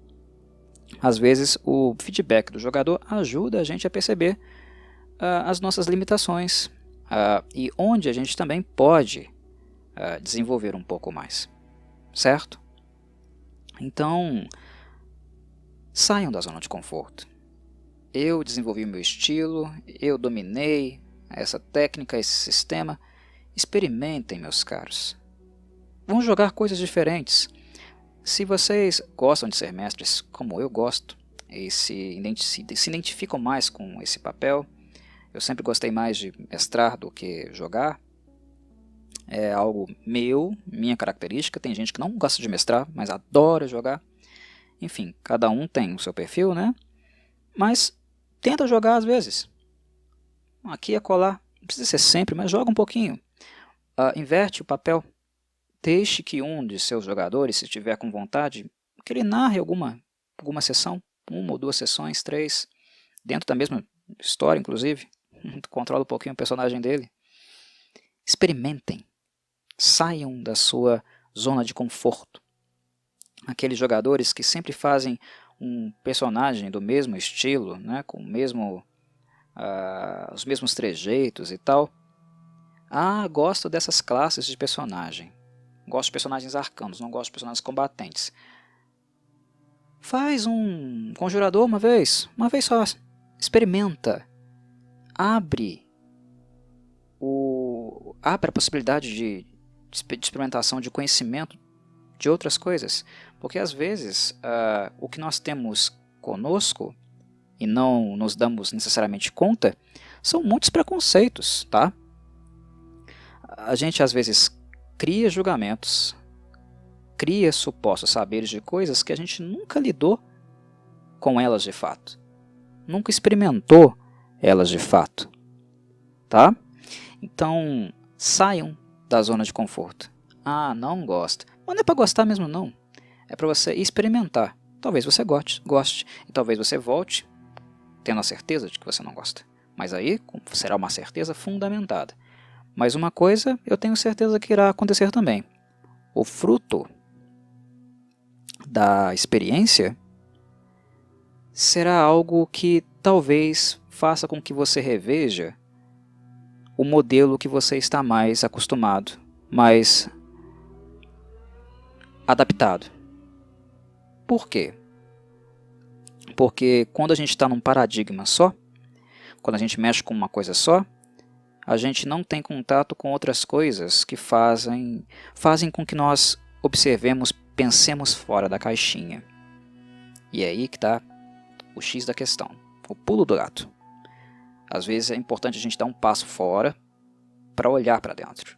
Às vezes o feedback do jogador ajuda a gente a perceber as nossas limitações e onde a gente também pode desenvolver um pouco mais, certo? Então, saiam da zona de conforto. Eu desenvolvi meu estilo, eu dominei essa técnica, esse sistema. Experimentem, meus caros. Vão jogar coisas diferentes. Se vocês gostam de ser mestres, como eu gosto, e se identificam mais com esse papel, eu sempre gostei mais de mestrar do que jogar. É algo minha característica. Tem gente que não gosta de mestrar, mas adora jogar. Enfim, cada um tem o seu perfil, né? Mas tenta jogar às vezes. Aqui e acolá. Não precisa ser sempre, mas joga um pouquinho. Inverte o papel. Deixe que um de seus jogadores, se tiver com vontade, que ele narre alguma sessão, 1 ou 2 sessões, 3, dentro da mesma história, inclusive. Controla um pouquinho o personagem dele. Experimentem. Saiam da sua zona de conforto. Aqueles jogadores que sempre fazem um personagem do mesmo estilo, né, com os mesmos trejeitos e tal. Gosto dessas classes de personagem. Gosto de personagens arcanos, não gosto de personagens combatentes. Faz um conjurador uma vez só. Experimenta. Abre a possibilidade de experimentação, de conhecimento de outras coisas. Porque às vezes o que nós temos conosco e não nos damos necessariamente conta são muitos preconceitos, tá? A gente às vezes cria julgamentos, cria supostos saberes de coisas que a gente nunca lidou com elas de fato, nunca experimentou elas de fato, tá? Então, saiam da zona de conforto. Não gosto. Mas não é para gostar mesmo não, é para você experimentar. Talvez você goste, e talvez você volte tendo a certeza de que você não gosta. Mas aí será uma certeza fundamentada. Mas uma coisa eu tenho certeza que irá acontecer também. O fruto da experiência será algo que talvez faça com que você reveja o modelo que você está mais acostumado, mais adaptado. Por quê? Porque quando a gente está num paradigma só, quando a gente mexe com uma coisa só, a gente não tem contato com outras coisas que fazem com que nós observemos, pensemos fora da caixinha. E é aí que está o X da questão, o pulo do gato. Às vezes é importante a gente dar um passo fora para olhar para dentro.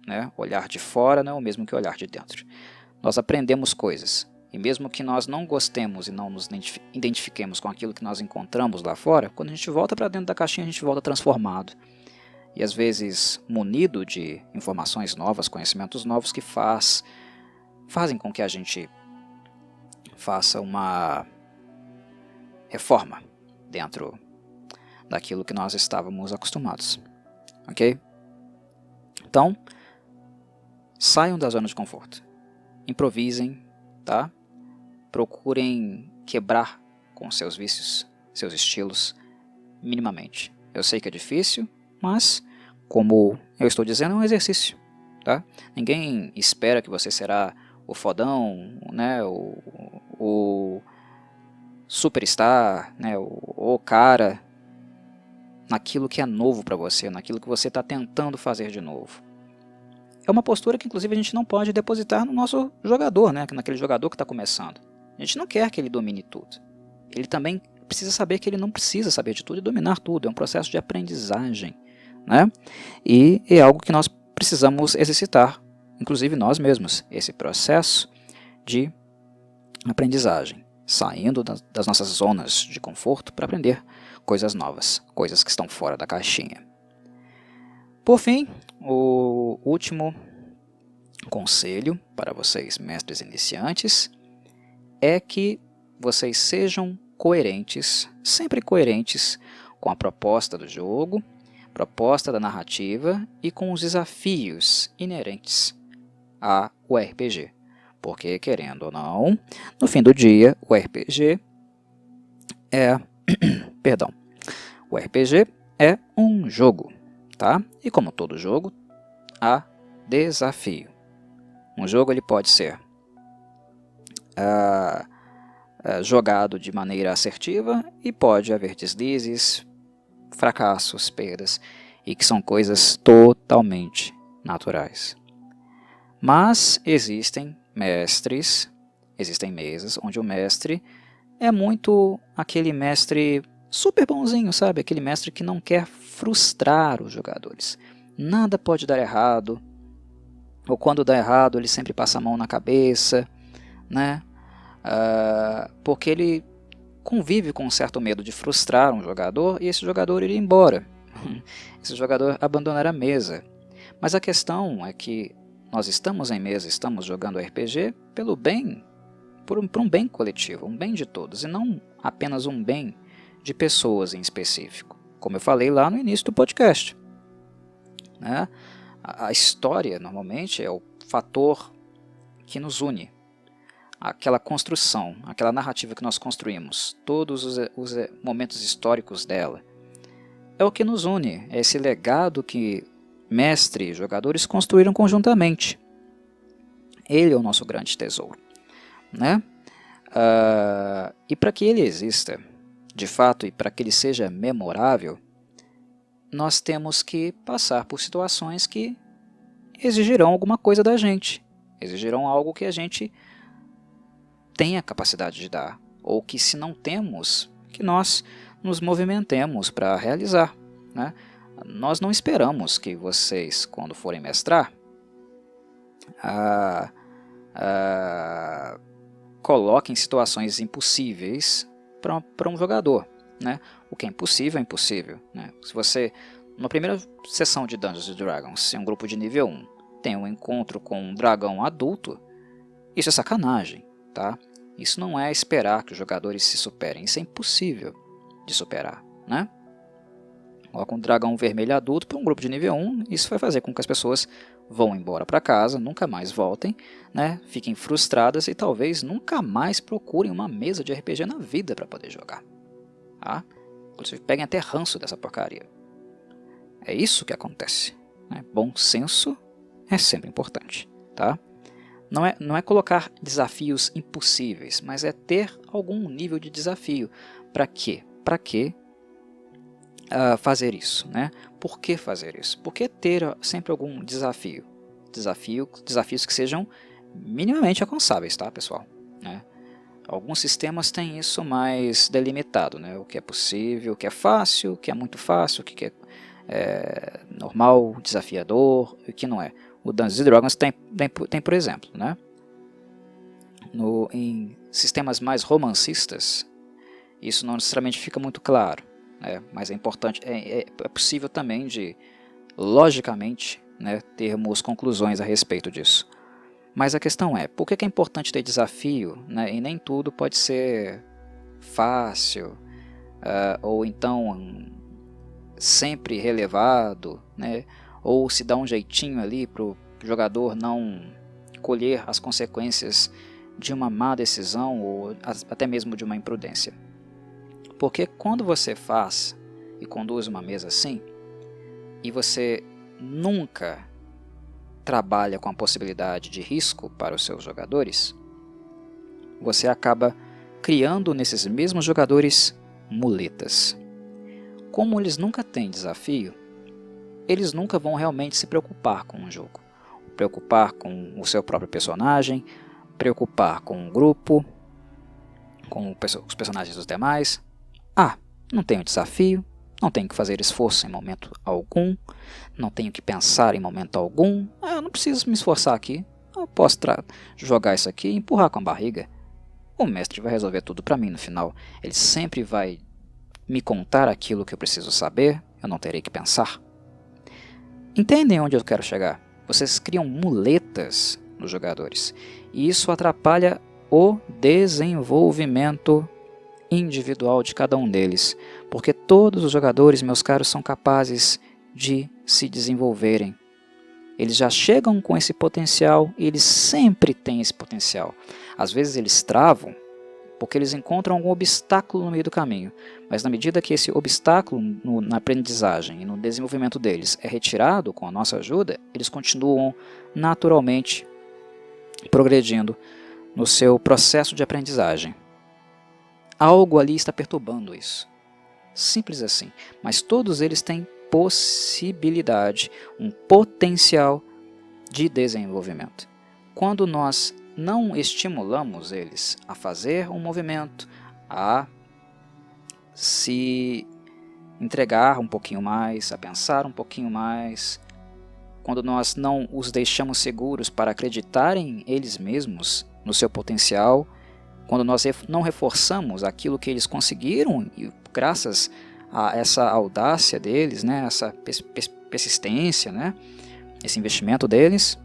Né? Olhar de fora não é o mesmo que olhar de dentro. Nós aprendemos coisas, e mesmo que nós não gostemos e não nos identifiquemos com aquilo que nós encontramos lá fora, quando a gente volta para dentro da caixinha, a gente volta transformado. E às vezes munido de informações novas, conhecimentos novos que fazem com que a gente faça uma reforma dentro daquilo que nós estávamos acostumados. Ok? Então, saiam da zona de conforto. Improvisem, tá? Procurem quebrar com seus vícios, seus estilos, minimamente. Eu sei que é difícil, mas, como eu estou dizendo, é um exercício. Tá? Ninguém espera que você será o fodão, né? o superstar, né? o cara naquilo que é novo para você, naquilo que você está tentando fazer de novo. É uma postura que, inclusive, a gente não pode depositar no nosso jogador, né? Naquele jogador que está começando. A A gente não quer que ele domine tudo. Ele também precisa saber que ele não precisa saber de tudo e dominar tudo. É um processo de aprendizagem, né? E é algo que nós precisamos exercitar, inclusive nós mesmos, esse processo de aprendizagem, saindo das nossas zonas de conforto para aprender coisas novas, coisas que estão fora da caixinha. Por fim, o último conselho para vocês, mestres iniciantes, é que vocês sejam coerentes, sempre coerentes com a proposta do jogo, proposta da narrativa e com os desafios inerentes ao RPG. Porque, querendo ou não, no fim do dia, o RPG é o RPG é um jogo, tá? E como todo jogo, há desafio. Um jogo ele pode ser jogado de maneira assertiva e pode haver deslizes, fracassos, perdas, e que são coisas totalmente naturais. Mas existem mestres, existem mesas onde o mestre é muito aquele mestre super bonzinho, sabe? Aquele mestre que não quer frustrar os jogadores. Nada pode dar errado, ou quando dá errado ele sempre passa a mão na cabeça, né? Porque ele convive com um certo medo de frustrar um jogador e esse jogador ir embora. Esse jogador abandonar a mesa. Mas a questão é que nós estamos em mesa, estamos jogando RPG pelo bem, por um bem coletivo, um bem de todos, e não apenas um bem de pessoas em específico. Como eu falei lá no início do podcast, né? A história, normalmente, é o fator que nos une. Aquela construção, aquela narrativa que nós construímos, todos os momentos históricos dela, é o que nos une, é esse legado que mestre e jogadores construíram conjuntamente. Ele é o nosso grande tesouro, né? E para que ele exista, de fato, e para que ele seja memorável, nós temos que passar por situações que exigirão alguma coisa da gente, exigirão algo que a gente tem a capacidade de dar, ou que se não temos, que nós nos movimentemos para realizar, né? Nós não esperamos que vocês, quando forem mestrar, coloquem situações impossíveis para um jogador, né? O que é impossível, né? Se você, na primeira sessão de Dungeons & Dragons, se um grupo de nível 1 tem um encontro com um dragão adulto, isso é sacanagem, tá? Isso não é esperar que os jogadores se superem, isso é impossível de superar, né? Coloca um dragão vermelho adulto para um grupo de nível 1, isso vai fazer com que as pessoas vão embora para casa, nunca mais voltem, né? Fiquem frustradas e talvez nunca mais procurem uma mesa de RPG na vida para poder jogar. Tá? Inclusive peguem até ranço dessa porcaria. É isso que acontece, né? Bom senso é sempre importante, tá? Não é colocar desafios impossíveis, mas é ter algum nível de desafio. Para quê? Para que fazer isso, né? Por que fazer isso? Por que ter sempre algum desafio? Desafios que sejam minimamente alcançáveis, tá, pessoal? Né? Alguns sistemas têm isso mais delimitado, né? O que é possível, o que é fácil, o que é muito fácil, o que é normal, desafiador, e o que não é. O Dungeons & Dragons tem, por exemplo, né? Em sistemas mais romancistas, isso não necessariamente fica muito claro, né? Mas é importante, é possível também de, logicamente, né, termos conclusões a respeito disso. Mas a questão é, por que é importante ter desafio, né? E nem tudo pode ser fácil, ou então sempre relevado, né? Ou se dá um jeitinho ali para o jogador não colher as consequências de uma má decisão ou até mesmo de uma imprudência. Porque quando você faz e conduz uma mesa assim, e você nunca trabalha com a possibilidade de risco para os seus jogadores, você acaba criando nesses mesmos jogadores muletas. Como eles nunca têm desafio, eles nunca vão realmente se preocupar com o jogo, preocupar com o seu próprio personagem, preocupar com o grupo, com os personagens dos demais. Ah, não tenho desafio, não tenho que fazer esforço em momento algum, não tenho que pensar em momento algum. Eu não preciso me esforçar aqui, eu posso jogar isso aqui e empurrar com a barriga. O mestre vai resolver tudo para mim no final. Ele sempre vai me contar aquilo que eu preciso saber, eu não terei que pensar. Entendem onde eu quero chegar? Vocês criam muletas nos jogadores, e isso atrapalha o desenvolvimento individual de cada um deles, porque todos os jogadores, meus caros, são capazes de se desenvolverem. Eles já chegam com esse potencial e eles sempre têm esse potencial. Às vezes eles travam porque eles encontram algum obstáculo no meio do caminho, mas na medida que esse obstáculo na aprendizagem e no desenvolvimento deles é retirado com a nossa ajuda, eles continuam naturalmente progredindo no seu processo de aprendizagem. Algo ali está perturbando isso. Simples assim. Mas todos eles têm possibilidade, um potencial de desenvolvimento. Quando nós não estimulamos eles a fazer um movimento, a se entregar um pouquinho mais, a pensar um pouquinho mais, quando nós não os deixamos seguros para acreditarem eles mesmos no seu potencial, quando nós não reforçamos aquilo que eles conseguiram, e graças a essa audácia deles, né, essa persistência, né, esse investimento deles,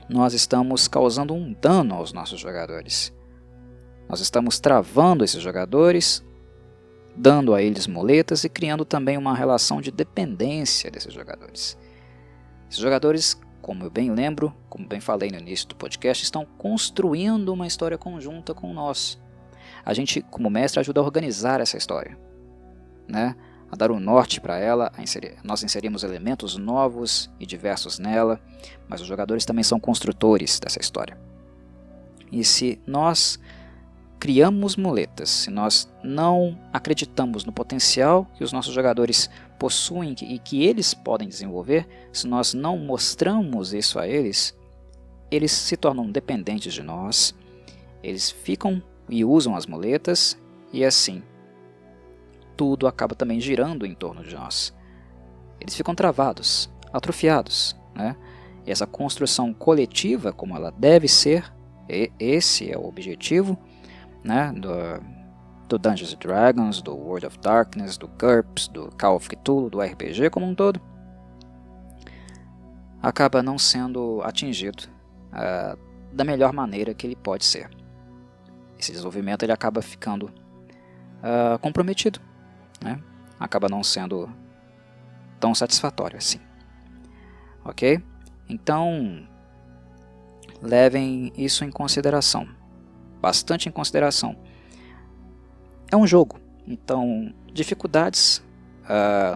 nós estamos causando um dano aos nossos jogadores. Nós estamos travando esses jogadores, dando a eles muletas e criando também uma relação de dependência desses jogadores. Esses jogadores, como eu bem lembro, como bem falei no início do podcast, estão construindo uma história conjunta com nós. A gente, como mestre, ajuda a organizar essa história, né? A dar um norte para ela, nós inserimos elementos novos e diversos nela, mas os jogadores também são construtores dessa história. E se nós criamos muletas, se nós não acreditamos no potencial que os nossos jogadores possuem e que eles podem desenvolver, se nós não mostramos isso a eles, eles se tornam dependentes de nós, eles ficam e usam as muletas, e assim tudo acaba também girando em torno de nós. Eles ficam travados, atrofiados, né? E essa construção coletiva, como ela deve ser, esse é o objetivo, né, do Dungeons & Dragons, do World of Darkness, do GURPS, do Call of Cthulhu, do RPG como um todo, acaba não sendo atingido da melhor maneira que ele pode ser. Esse desenvolvimento ele acaba ficando comprometido, né? Acaba não sendo tão satisfatório assim. Ok? Então, levem isso em consideração, bastante em consideração. É um jogo, então dificuldades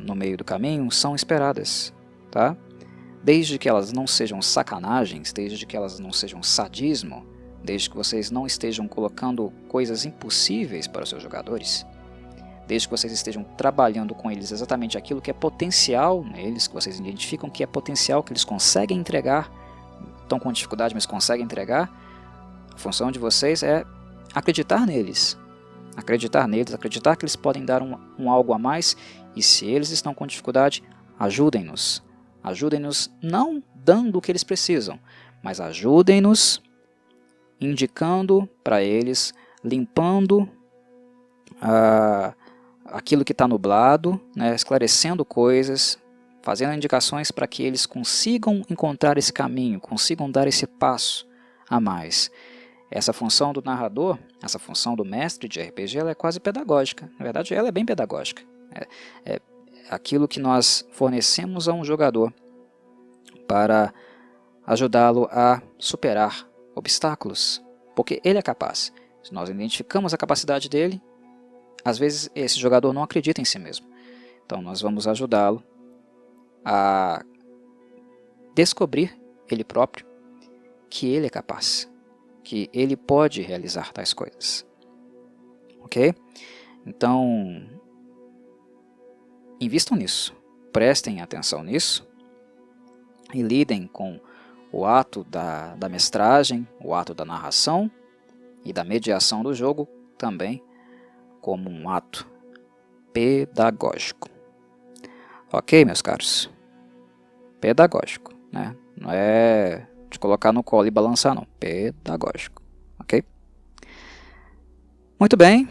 no meio do caminho são esperadas, tá? Desde que elas não sejam sacanagens, desde que elas não sejam sadismo, desde que vocês não estejam colocando coisas impossíveis para os seus jogadores, desde que vocês estejam trabalhando com eles exatamente aquilo que é potencial neles, que vocês identificam que é potencial, que eles conseguem entregar, estão com dificuldade, mas conseguem entregar. A função de vocês é acreditar neles, acreditar que eles podem dar um algo a mais, e se eles estão com dificuldade, ajudem-nos. Ajudem-nos não dando o que eles precisam, mas ajudem-nos indicando para eles, limpando aquilo que está nublado, né, esclarecendo coisas, fazendo indicações para que eles consigam encontrar esse caminho, consigam dar esse passo a mais. Essa função do narrador, essa função do mestre de RPG, ela é quase pedagógica. Na verdade, ela é bem pedagógica. É aquilo que nós fornecemos a um jogador para ajudá-lo a superar obstáculos, porque ele é capaz. Se nós identificamos a capacidade dele, às vezes esse jogador não acredita em si mesmo. Então nós vamos ajudá-lo a descobrir ele próprio que ele é capaz, que ele pode realizar tais coisas. Ok? Então, invistam nisso, prestem atenção nisso e lidem com o ato da mestragem, o ato da narração e da mediação do jogo também como um ato pedagógico. Ok, meus caros? Pedagógico, né? Não é de colocar no colo e balançar, não. Pedagógico, ok? Muito bem,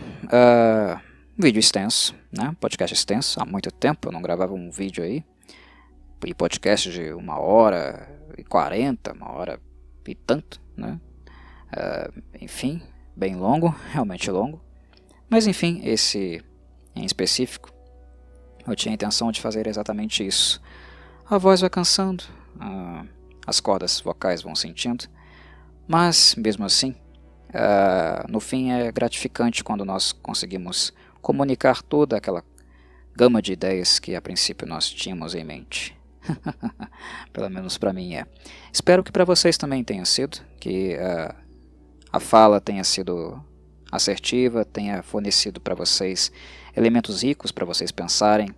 vídeo extenso, né? Podcast extenso, há muito tempo eu não gravava um vídeo aí. E podcast de 1h40, 1h e tanto, né? Enfim, bem longo, realmente longo. Mas enfim, esse em específico, eu tinha a intenção de fazer exatamente isso. A voz vai cansando, as cordas vocais vão sentindo, mas mesmo assim, no fim é gratificante quando nós conseguimos comunicar toda aquela gama de ideias que a princípio nós tínhamos em mente. Pelo menos para mim é. Espero que para vocês também tenha sido, que a fala tenha sido assertiva, tenha fornecido para vocês elementos ricos para vocês pensarem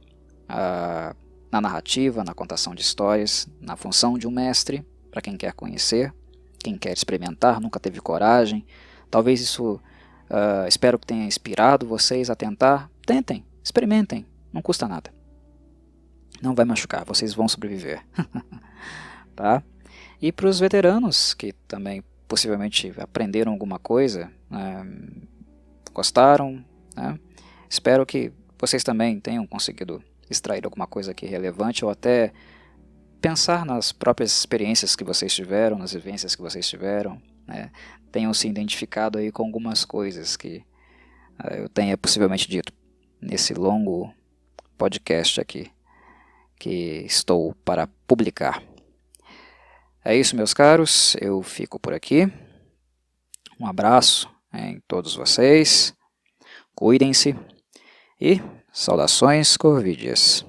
na narrativa, na contação de histórias, na função de um mestre, para quem quer conhecer, quem quer experimentar, nunca teve coragem. Talvez isso, espero que tenha inspirado vocês a tentar. Tentem, experimentem, não custa nada. Não vai machucar, vocês vão sobreviver. Tá? E para os veteranos que também possivelmente aprenderam alguma coisa, gostaram, né? Espero que vocês também tenham conseguido extrair alguma coisa aqui relevante ou até pensar nas próprias experiências que vocês tiveram, nas vivências que vocês tiveram, né? Tenham se identificado aí com algumas coisas que eu tenha possivelmente dito nesse longo podcast aqui que estou para publicar. É isso, meus caros, eu fico por aqui. Um abraço em todos vocês, cuidem-se e saudações corvídeas.